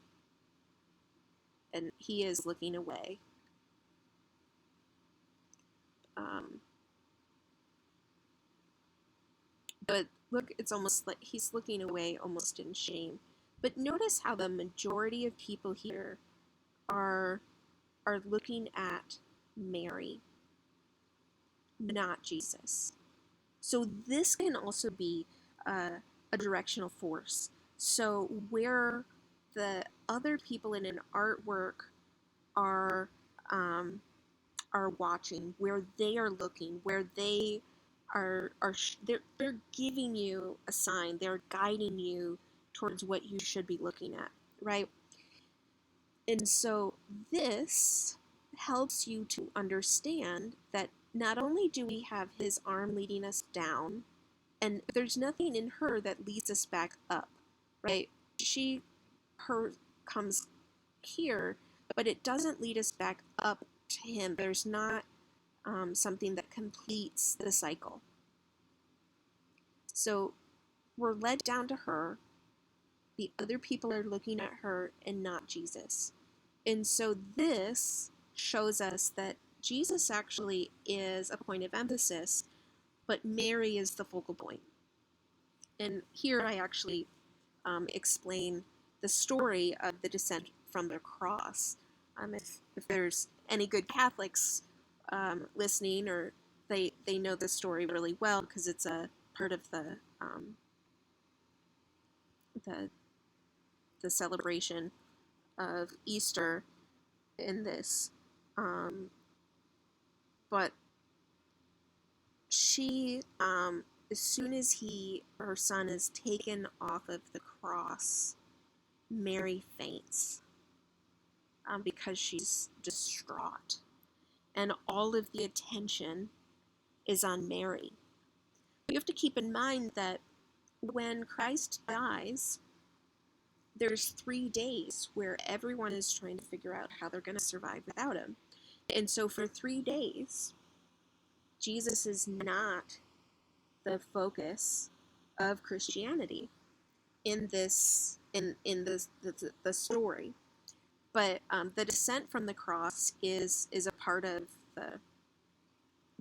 and he is looking away. But look, it's almost like he's looking away almost in shame. But notice how the majority of people here are looking at Mary, not Jesus. So this can also be a directional force. So where the other people in an artwork are watching, where they are looking, where they they're giving you a sign, they're guiding you towards what you should be looking at, right? And so this helps you to understand that not only do we have his arm leading us down, and there's nothing in her that leads us back up, right? Her comes here, but it doesn't lead us back up to him. There's not something that completes the cycle. So we're led down to her. The other people are looking at her and not Jesus. And so this shows us that Jesus actually is a point of emphasis, but Mary is the focal point. And here I actually explain the story of the descent from the cross. If there's any good Catholics listening, or they know the story really well because it's a part of the celebration of Easter in this. But she, as soon as her son is taken off of the cross, Mary faints because she's distraught. And all of the attention is on Mary. You have to keep in mind that when Christ dies, there's 3 days where everyone is trying to figure out how they're going to survive without him. And so for 3 days, Jesus is not the focus of Christianity in this the story. But the descent from the cross is a part of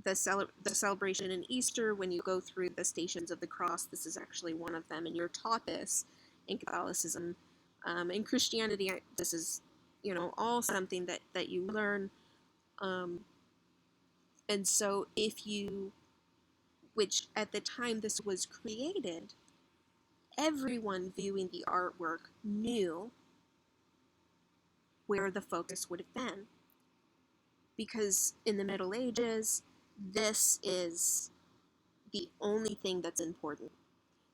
the celebration in Easter. When you go through the stations of the cross, this is actually one of them, and you're taught this in Catholicism. In Christianity, this is all something that you learn. And so which at the time this was created, everyone viewing the artwork knew where the focus would have been. Because in the Middle Ages, this is the only thing that's important.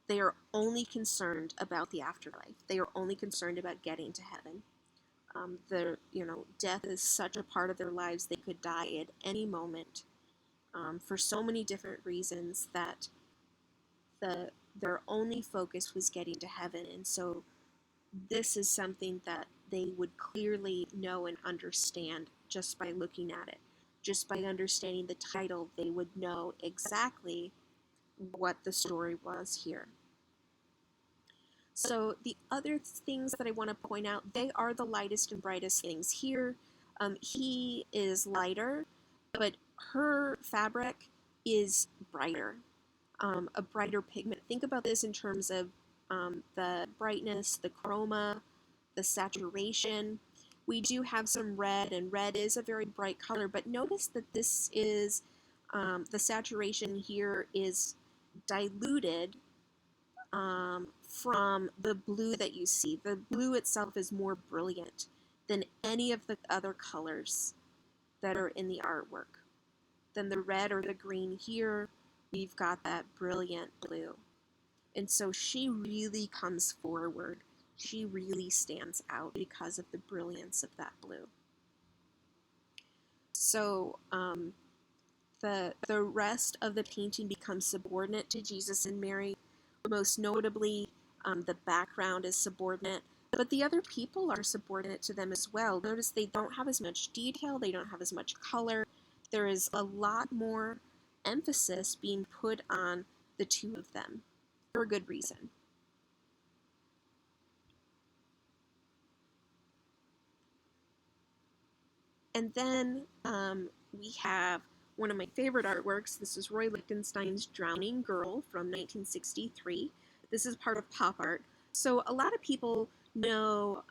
They are only concerned about the afterlife. They are only concerned about getting to heaven. Death is such a part of their lives. They could die at any moment for so many different reasons that their only focus was getting to heaven. And so this is something that they would clearly know and understand just by looking at it. Just by understanding the title, they would know exactly what the story was here. So the other things that I want to point out, they are the lightest and brightest things. Here, he is lighter, but her fabric is brighter, a brighter pigment. Think about this in terms of the brightness, the chroma, the saturation. We do have some red, and red is a very bright color, but notice that this is, the saturation here is diluted from the blue that you see. The blue itself is more brilliant. than any of the other colors that are in the artwork. Then the red or the green here, we've got that brilliant blue. And so she really comes forward. She really stands out because of the brilliance of that blue. So the rest of the painting becomes subordinate to Jesus and Mary. Most notably, the background is subordinate, but the other people are subordinate to them as well. Notice they don't have as much detail, they don't have as much color. There is a lot more emphasis being put on the two of them for a good reason. And then we have one of my favorite artworks. This is Roy Lichtenstein's Drowning Girl from 1963. This is part of pop art. So a lot of people know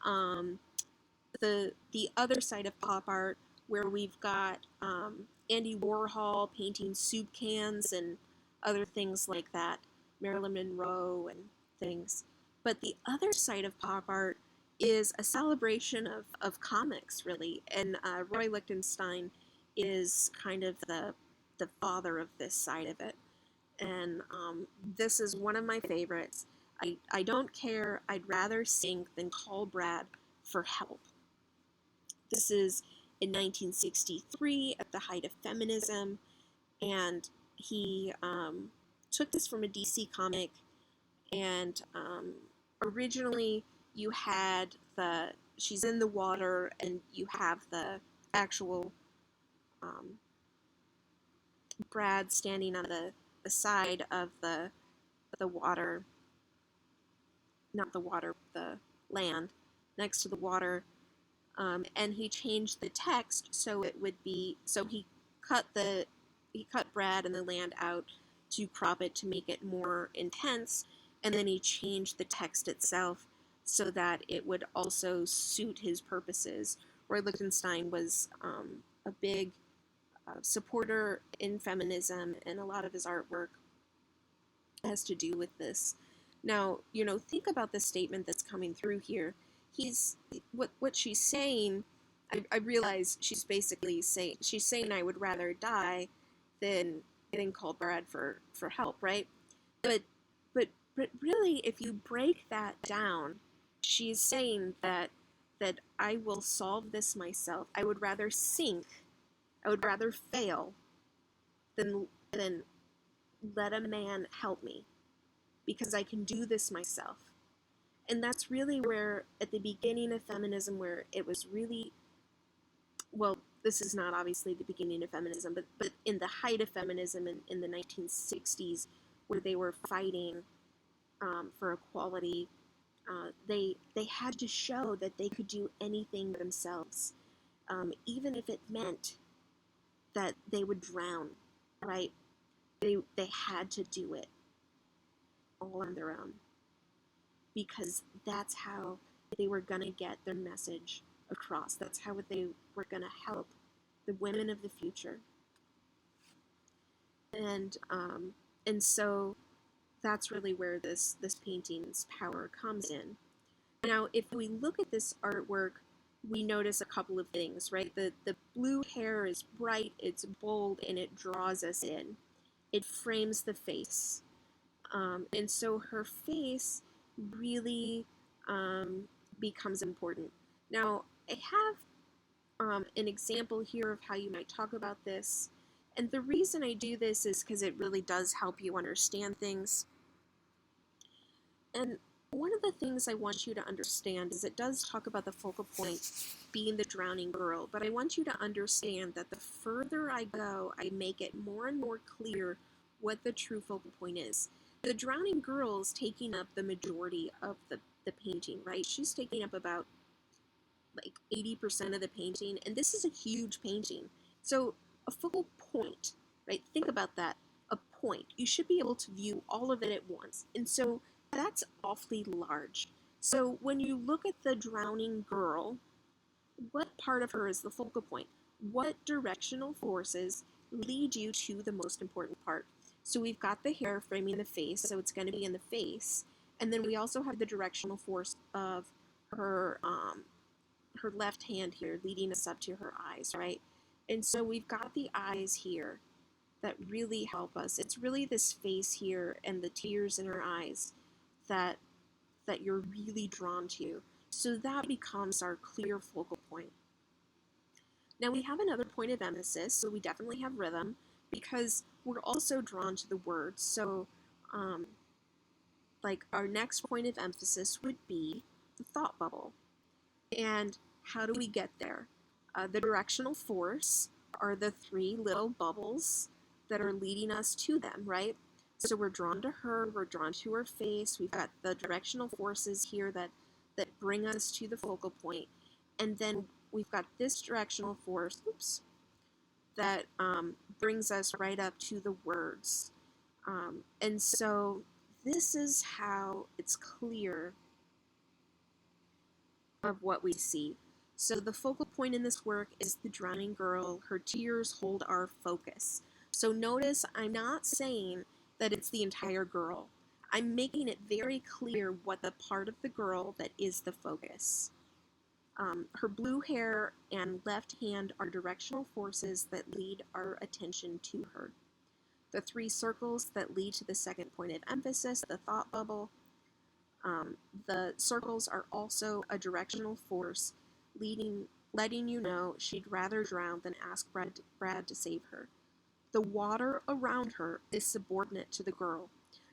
the other side of pop art, where we've got Andy Warhol painting soup cans and other things like that, Marilyn Monroe and things. But the other side of pop art is a celebration of comics, really. And Roy Lichtenstein is kind of the father of this side of it. And this is one of my favorites. I don't care. I'd rather sink than call Brad for help. This is in 1963 at the height of feminism, and he took this from a DC comic, and originally you had she's in the water, and you have the actual Brad standing on the side of the water, not the water, the land, next to the water, and he changed the text so it would be, so he cut Brad and the land out to crop it to make it more intense, and then he changed the text itself so that it would also suit his purposes. Roy Lichtenstein was a big supporter in feminism, and a lot of his artwork has to do with this. Now, think about the statement that's coming through here. What she's saying, I realize she's basically saying I would rather die than call Brad for help, right? But really, if you break that down, she's saying that I will solve this myself. I would rather sink, I would rather fail than let a man help me, because I can do this myself. And that's really where, at the beginning of feminism, where it was really, well, this is not obviously the beginning of feminism, but in the height of feminism in the 1960s, where they were fighting for equality, they had to show that they could do anything themselves, even if it meant that they would drown, right? They had to do it all on their own, because that's how they were going to get their message across. That's how they were going to help the women of the future. And so that's really where this painting's power comes in. Now, if we look at this artwork, we notice a couple of things, right? The blue hair is bright, it's bold, and it draws us in. It frames the face. And so her face really becomes important. Now, I have an example here of how you might talk about this. And the reason I do this is because it really does help you understand things. And one of the things I want you to understand is it does talk about the focal point being the drowning girl, but I want you to understand that the further I go, I make it more and more clear what the true focal point is. The drowning girl is taking up the majority of the painting, right? She's taking up about like 80% of the painting, and this is a huge painting. So a focal point, right? Think about that, a point. You should be able to view all of it at once. And so that's awfully large. So when you look at the drowning girl, what part of her is the focal point? What directional forces lead you to the most important part? So we've got the hair framing the face, so it's going to be in the face. And then we also have the directional force of her her left hand here leading us up to her eyes, right? And so we've got the eyes here that really help us. It's really this face here and the tears in her eyes that you're really drawn to. So that becomes our clear focal point. Now we have another point of emphasis, so we definitely have rhythm because we're also drawn to the words. So like our next point of emphasis would be the thought bubble. And how do we get there? The directional force are the three little bubbles that are leading us to them, right? So we're drawn to her, we're drawn to her face, we've got the directional forces here that bring us to the focal point, and then we've got this directional force, that brings us right up to the words. And so this is how it's clear of what we see. So the focal point in this work is the drowning girl. Her tears hold our focus. So notice I'm not saying that it's the entire girl. I'm making it very clear what the part of the girl that is the focus. Her blue hair and left hand are directional forces that lead our attention to her. The three circles that lead to the second point of emphasis, the thought bubble. The circles are also a directional force letting you know she'd rather drown than ask Brad to save her. The water around her is subordinate to the girl.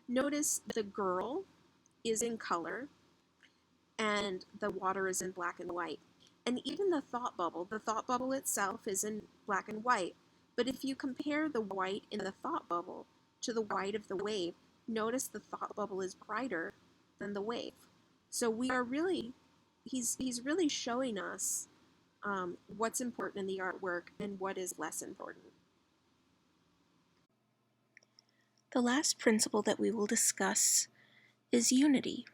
Notice the girl is in color and the water is in black and white. And even the thought bubble itself is in black and white. But if you compare the white in the thought bubble to the white of the wave, notice the thought bubble is brighter than the wave. So we are really, he's really showing us what's important in the artwork and what is less important. The last principle that we will discuss is unity.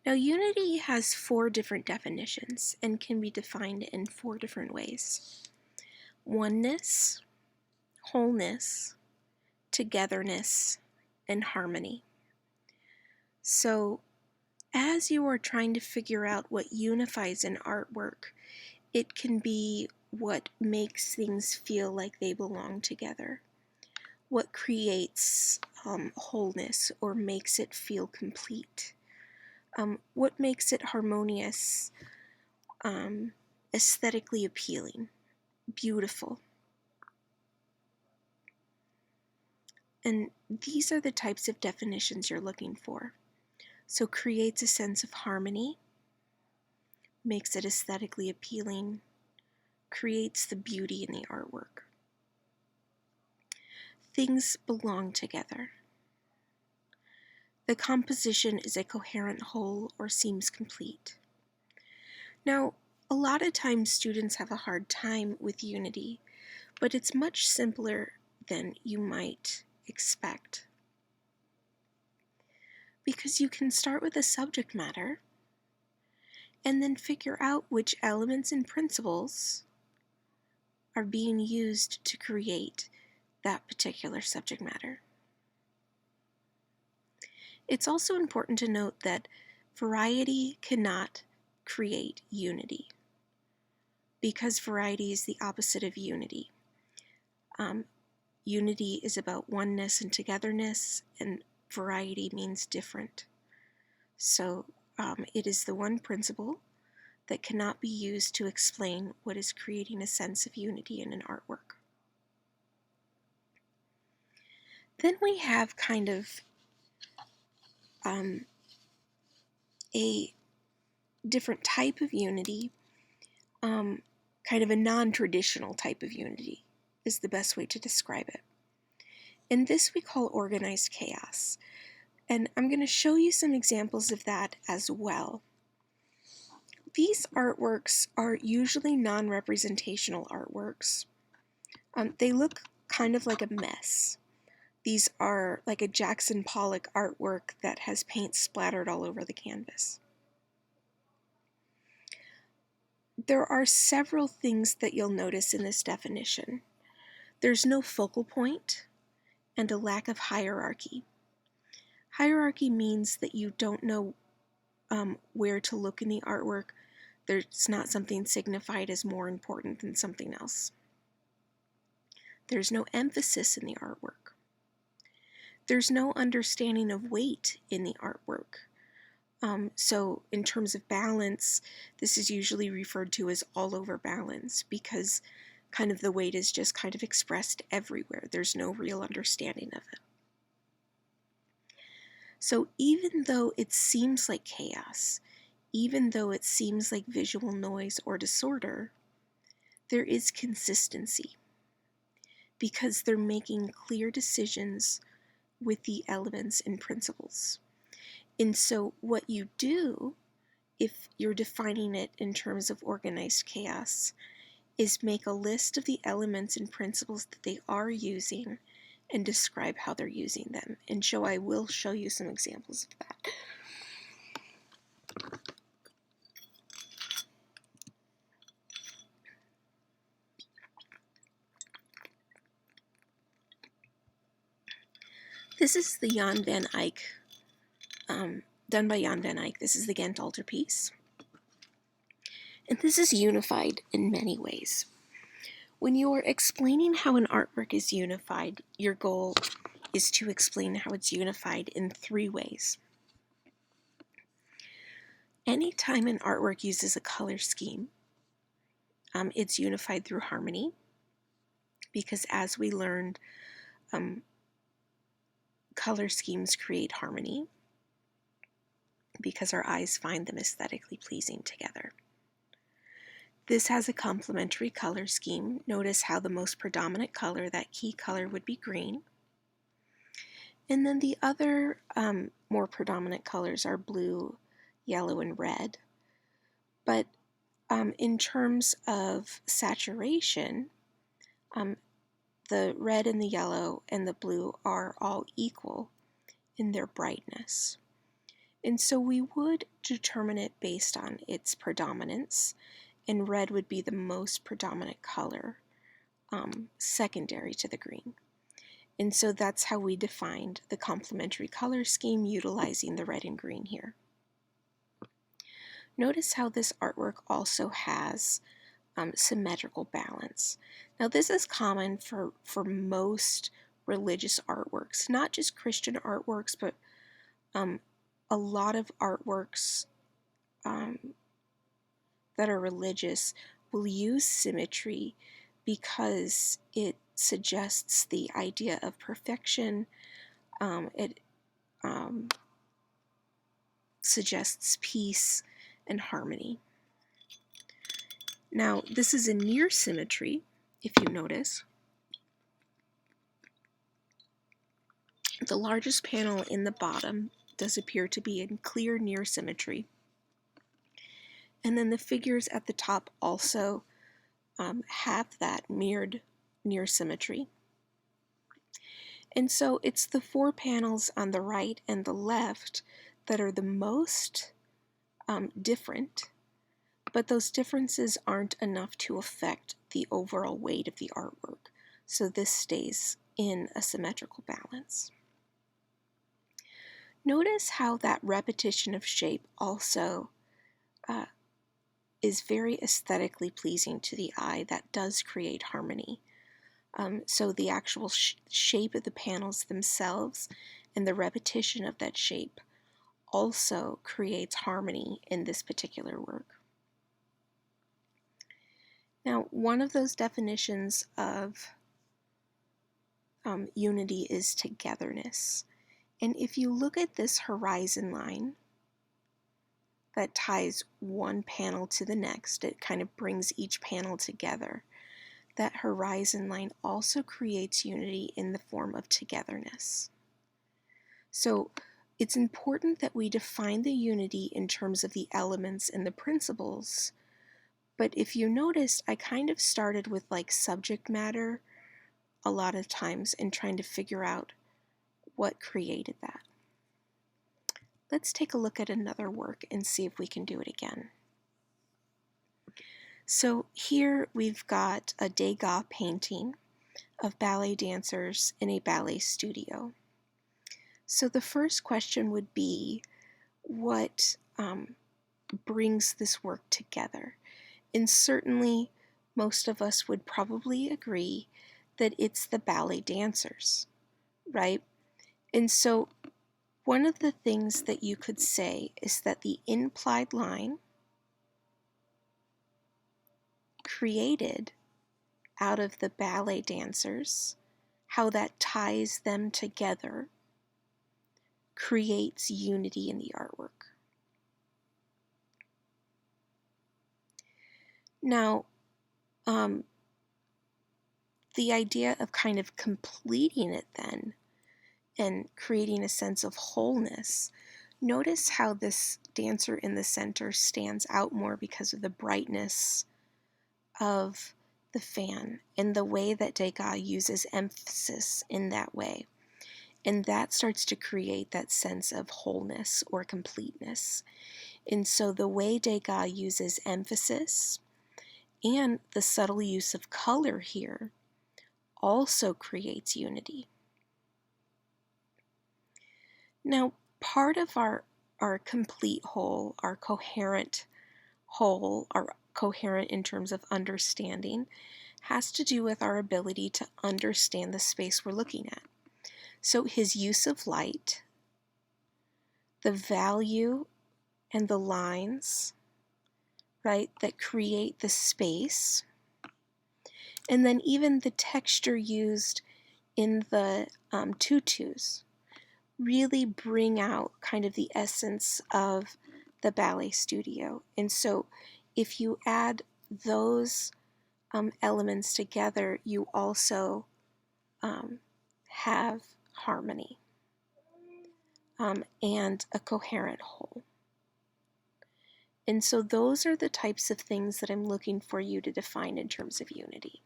Now, unity has 4 different definitions and can be defined in 4 different ways: oneness, wholeness, togetherness, and harmony. So, as you are trying to figure out what unifies an artwork, it can be what makes things feel like they belong together, what creates wholeness or makes it feel complete, what makes it harmonious, aesthetically appealing, beautiful. And these are the types of definitions you're looking for. So creates a sense of harmony, makes it aesthetically appealing, creates the beauty in the artwork. Things belong together. The composition is a coherent whole or seems complete. Now, a lot of times students have a hard time with unity, but it's much simpler than you might expect. Because you can start with a subject matter and then figure out which elements and principles are being used to create that particular subject matter. It's also important to note that variety cannot create unity, because variety is the opposite of unity. Unity is about oneness and togetherness, and variety means different. So it is the one principle that cannot be used to explain what is creating a sense of unity in an artwork. Then we have kind of a different type of unity, kind of a non-traditional type of unity is the best way to describe it. And this we call organized chaos. And I'm going to show you some examples of that as well. These artworks are usually non-representational artworks. They look kind of like a mess. These are like a Jackson Pollock artwork that has paint splattered all over the canvas. There are several things that you'll notice in this definition. There's no focal point and a lack of hierarchy. Hierarchy means that you don't know where to look in the artwork. There's not something signified as more important than something else. There's no emphasis in the artwork. There's no understanding of weight in the artwork. So in terms of balance, this is usually referred to as all-over balance because kind of the weight is just kind of expressed everywhere. There's no real understanding of it. So even though it seems like chaos, even though it seems like visual noise or disorder, there is consistency because they're making clear decisions with the elements and principles. And so what you do, if you're defining it in terms of organized chaos, is make a list of the elements and principles that they are using and describe how they're using them. And I will show you some examples of that. This is the Jan van Eyck, done by Jan van Eyck. This is the Ghent altarpiece. And this is unified in many ways. When you are explaining how an artwork is unified, your goal is to explain how it's unified in 3 ways. Anytime an artwork uses a color scheme, it's unified through harmony, because as we learned, color schemes create harmony because our eyes find them aesthetically pleasing together. This has a complementary color scheme. Notice how the most predominant color, that key color, would be green. And then the other more predominant colors are blue, yellow, and red. But in terms of saturation, the red and the yellow and the blue are all equal in their brightness. And so we would determine it based on its predominance, and red would be the most predominant color, secondary to the green. And so that's how we defined the complementary color scheme utilizing the red and green here. Notice how this artwork also has symmetrical balance. Now this is common for most religious artworks, not just Christian artworks, but a lot of artworks that are religious will use symmetry because it suggests the idea of perfection. It suggests peace and harmony. Now, this is a near symmetry, if you notice. The largest panel in the bottom does appear to be in clear near symmetry. And then the figures at the top also have that mirrored near symmetry. And so it's the 4 panels on the right and the left that are the most different, but those differences aren't enough to affect the overall weight of the artwork. So this stays in a symmetrical balance. Notice how that repetition of shape also is very aesthetically pleasing to the eye. That does create harmony. So the actual shape of the panels themselves and the repetition of that shape also creates harmony in this particular work. Now, one of those definitions of unity is togetherness. And if you look at this horizon line that ties one panel to the next, it kind of brings each panel together. That horizon line also creates unity in the form of togetherness. So it's important that we define the unity in terms of the elements and the principles. But if you noticed, I kind of started with like subject matter a lot of times and trying to figure out what created that. Let's take a look at another work and see if we can do it again. So here we've got a Degas painting of ballet dancers in a ballet studio. So the first question would be, what brings this work together. And certainly most of us would probably agree that it's the ballet dancers, right? And so one of the things that you could say is that the implied line created out of the ballet dancers, how that ties them together, creates unity in the artwork. Now, the idea of kind of completing it then and creating a sense of wholeness, notice how this dancer in the center stands out more because of the brightness of the fan and the way that Degas uses emphasis in that way. And that starts to create that sense of wholeness or completeness. And so the way Degas uses emphasis and the subtle use of color here also creates unity. Now, part of our complete whole, our coherent whole, our coherent in terms of understanding, has to do with our ability to understand the space we're looking at. So his use of light, the value and the lines, right, that create the space, and then even the texture used in the tutus really bring out kind of the essence of the ballet studio. And so if you add those elements together, you also have harmony and a coherent whole. And so those are the types of things that I'm looking for you to define in terms of unity.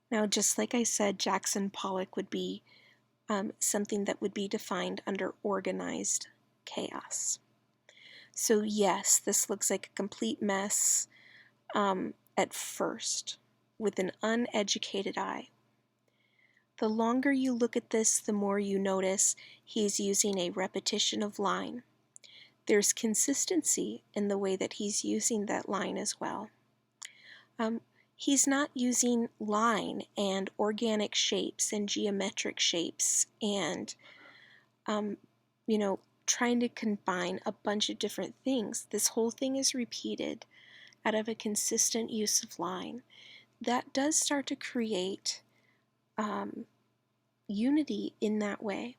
Now, just like I said, Jackson Pollock would be something that would be defined under organized chaos. So yes, this looks like a complete mess at first with an uneducated eye. The longer you look at this, the more you notice he's using a repetition of line. There's consistency in the way that he's using that line as well. He's not using line and organic shapes and geometric shapes and, trying to combine a bunch of different things. This whole thing is repeated out of a consistent use of line. That does start to create unity in that way.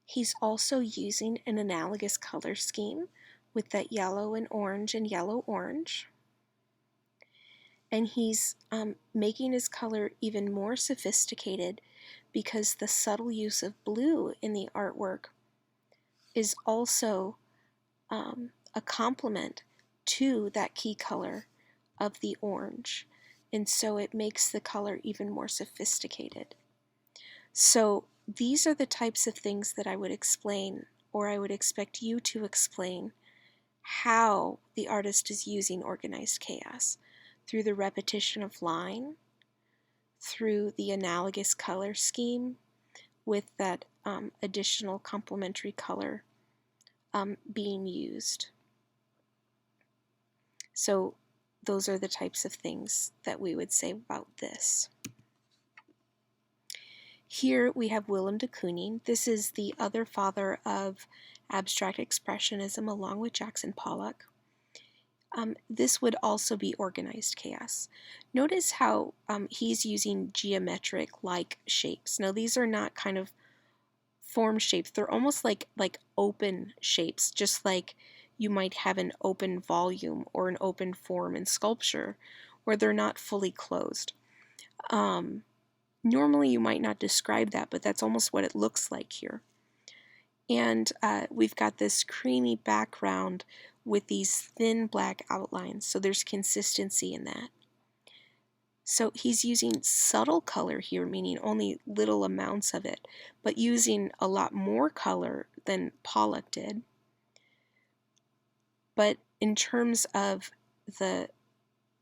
He's also using an analogous color scheme with that yellow and orange and yellow-orange. And he's making his color even more sophisticated because the subtle use of blue in the artwork is also a complement to that key color of the orange. And so it makes the color even more sophisticated. So these are the types of things that I would explain, or I would expect you to explain, how the artist is using organized chaos. Through the repetition of line, through the analogous color scheme with that additional complementary color being used. So those are the types of things that we would say about this. Here we have Willem de Kooning. This is the other father of abstract expressionism along with Jackson Pollock. This would also be organized chaos. Notice how he's using geometric-like shapes. Now these are not kind of form shapes. They're almost like open shapes, just like you might have an open volume or an open form in sculpture where they're not fully closed. Normally you might not describe that, but that's almost what it looks like here. And we've got this creamy background with these thin black outlines, so there's consistency in that. So he's using subtle color here, meaning only little amounts of it, but using a lot more color than Pollock did. But in terms of the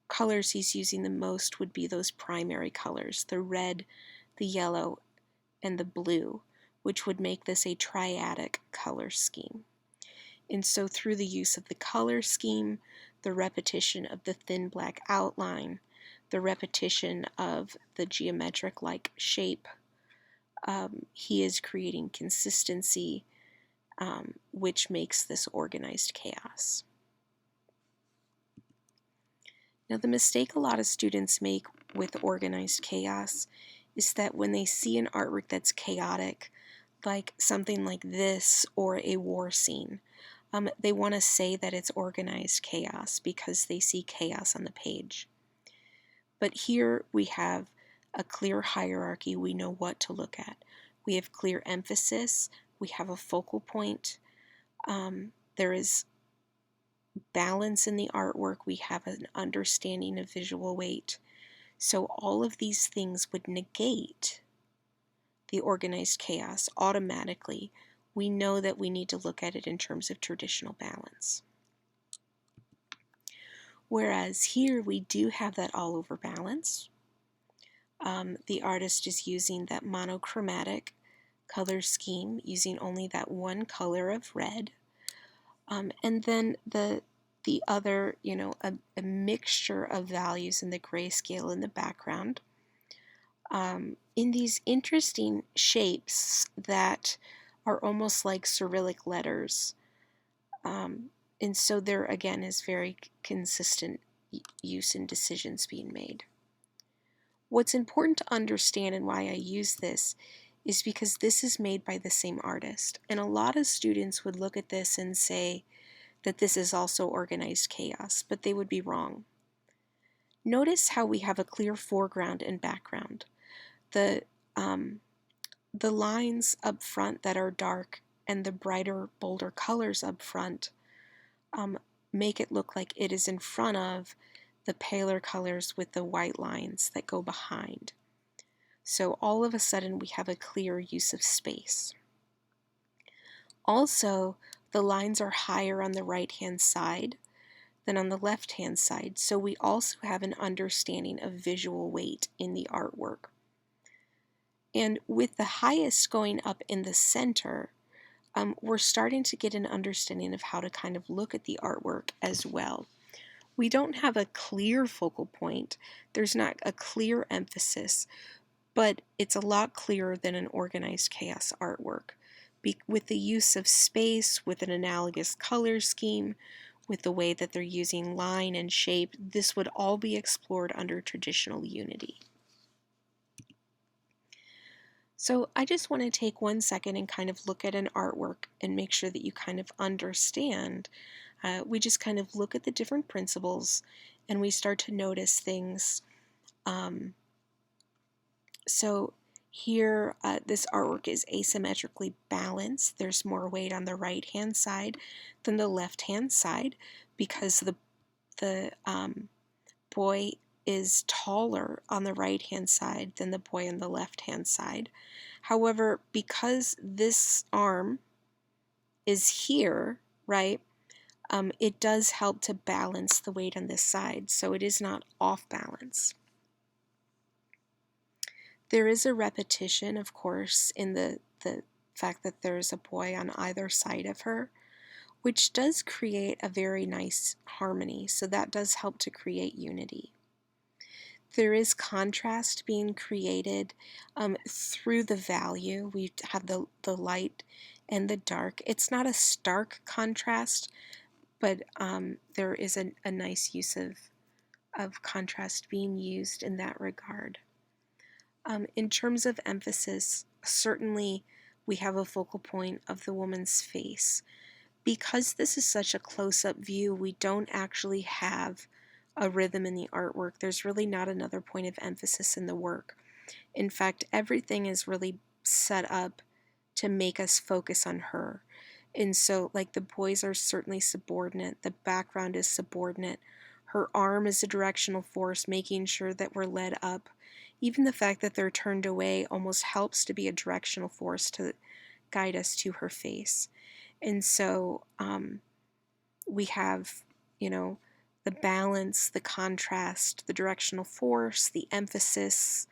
colors he's using the most would be those primary colors, the red, the yellow, and the blue, which would make this a triadic color scheme. And so through the use of the color scheme, the repetition of the thin black outline, the repetition of the geometric-like shape, he is creating consistency, which makes this organized chaos. Now, the mistake a lot of students make with organized chaos is that when they see an artwork that's chaotic, like something like this or a war scene, they want to say that it's organized chaos because they see chaos on the page. But here we have a clear hierarchy. We know what to look at. We have clear emphasis. We have a focal point. There is balance in the artwork. We have an understanding of visual weight. So all of these things would negate the organized chaos automatically. We know that we need to look at it in terms of traditional balance. Whereas here we do have that all over balance. The artist is using that monochromatic color scheme, using only that one color of red. And then the other, a mixture of values in the grayscale in the background. In these interesting shapes that are almost like Cyrillic letters. And so there, again, is very consistent use and decisions being made. What's important to understand and why I use this is because this is made by the same artist. And a lot of students would look at this and say that this is also organized chaos, but they would be wrong. Notice how we have a clear foreground and background. The lines up front that are dark and the brighter, bolder colors up front make it look like it is in front of the paler colors with the white lines that go behind. So all of a sudden we have a clear use of space. Also, the lines are higher on the right-hand side than on the left-hand side, so we also have an understanding of visual weight in the artwork. And with the highest going up in the center, we're starting to get an understanding of how to kind of look at the artwork as well. We don't have a clear focal point. There's not a clear emphasis, but it's a lot clearer than an organized chaos artwork. With the use of space, with an analogous color scheme, with the way that they're using line and shape, this would all be explored under traditional unity. So I just want to take 1 second and kind of look at an artwork and make sure that you kind of understand. We just kind of look at the different principles and we start to notice things. So here, this artwork is asymmetrically balanced. There's more weight on the right-hand side than the left-hand side because the boy is taller on the right-hand side than the boy on the left-hand side. However, because this arm is here, right, it does help to balance the weight on this side, so it is not off balance. There is a repetition, of course, in the fact that there's a boy on either side of her, which does create a very nice harmony, so that does help to create unity. There is contrast being created through the value. We have the light and the dark. It's not a stark contrast, but there is a nice use of contrast being used in that regard. In terms of emphasis, certainly we have a focal point of the woman's face. Because this is such a close-up view, we don't actually have a rhythm in the artwork. There's really not another point of emphasis in the work. In fact, everything is really set up to make us focus on her. And so, like, the boys are certainly subordinate, the background is subordinate, her arm is a directional force, making sure that we're led up. Even the fact that they're turned away almost helps to be a directional force to guide us to her face. And so we have, the balance, the contrast, the directional force, the emphasis,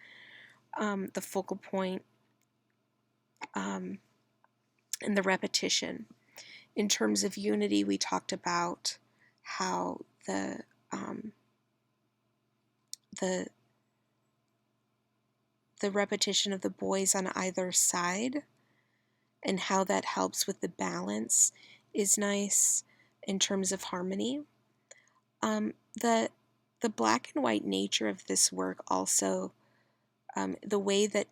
the focal point, and the repetition. In terms of unity, we talked about how the repetition of the boys on either side and how that helps with the balance is nice in terms of harmony. The black and white nature of this work also, the way that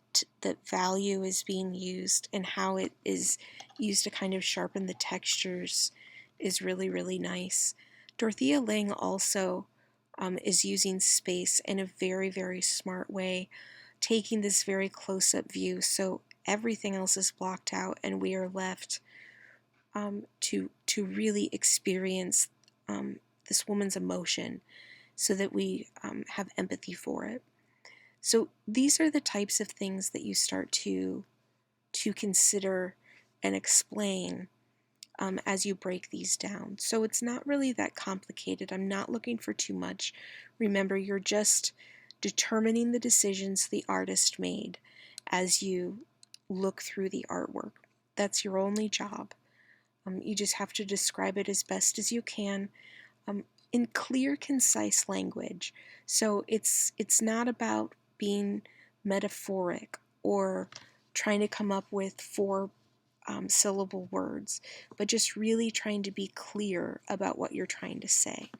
value is being used and how it is used to kind of sharpen the textures is really, really nice. Dorothea Lange also is using space in a very, very smart way, taking this very close-up view so everything else is blocked out and we are left to really experience this woman's emotion so that we have empathy for it. So these are the types of things that you start to consider and explain as you break these down. So it's not really that complicated. I'm not looking for too much. Remember, you're just determining the decisions the artist made as you look through the artwork. That's your only job. You just have to describe it as best as you can in clear, concise language. So it's not about being metaphoric or trying to come up with four syllable words, but just really trying to be clear about what you're trying to say.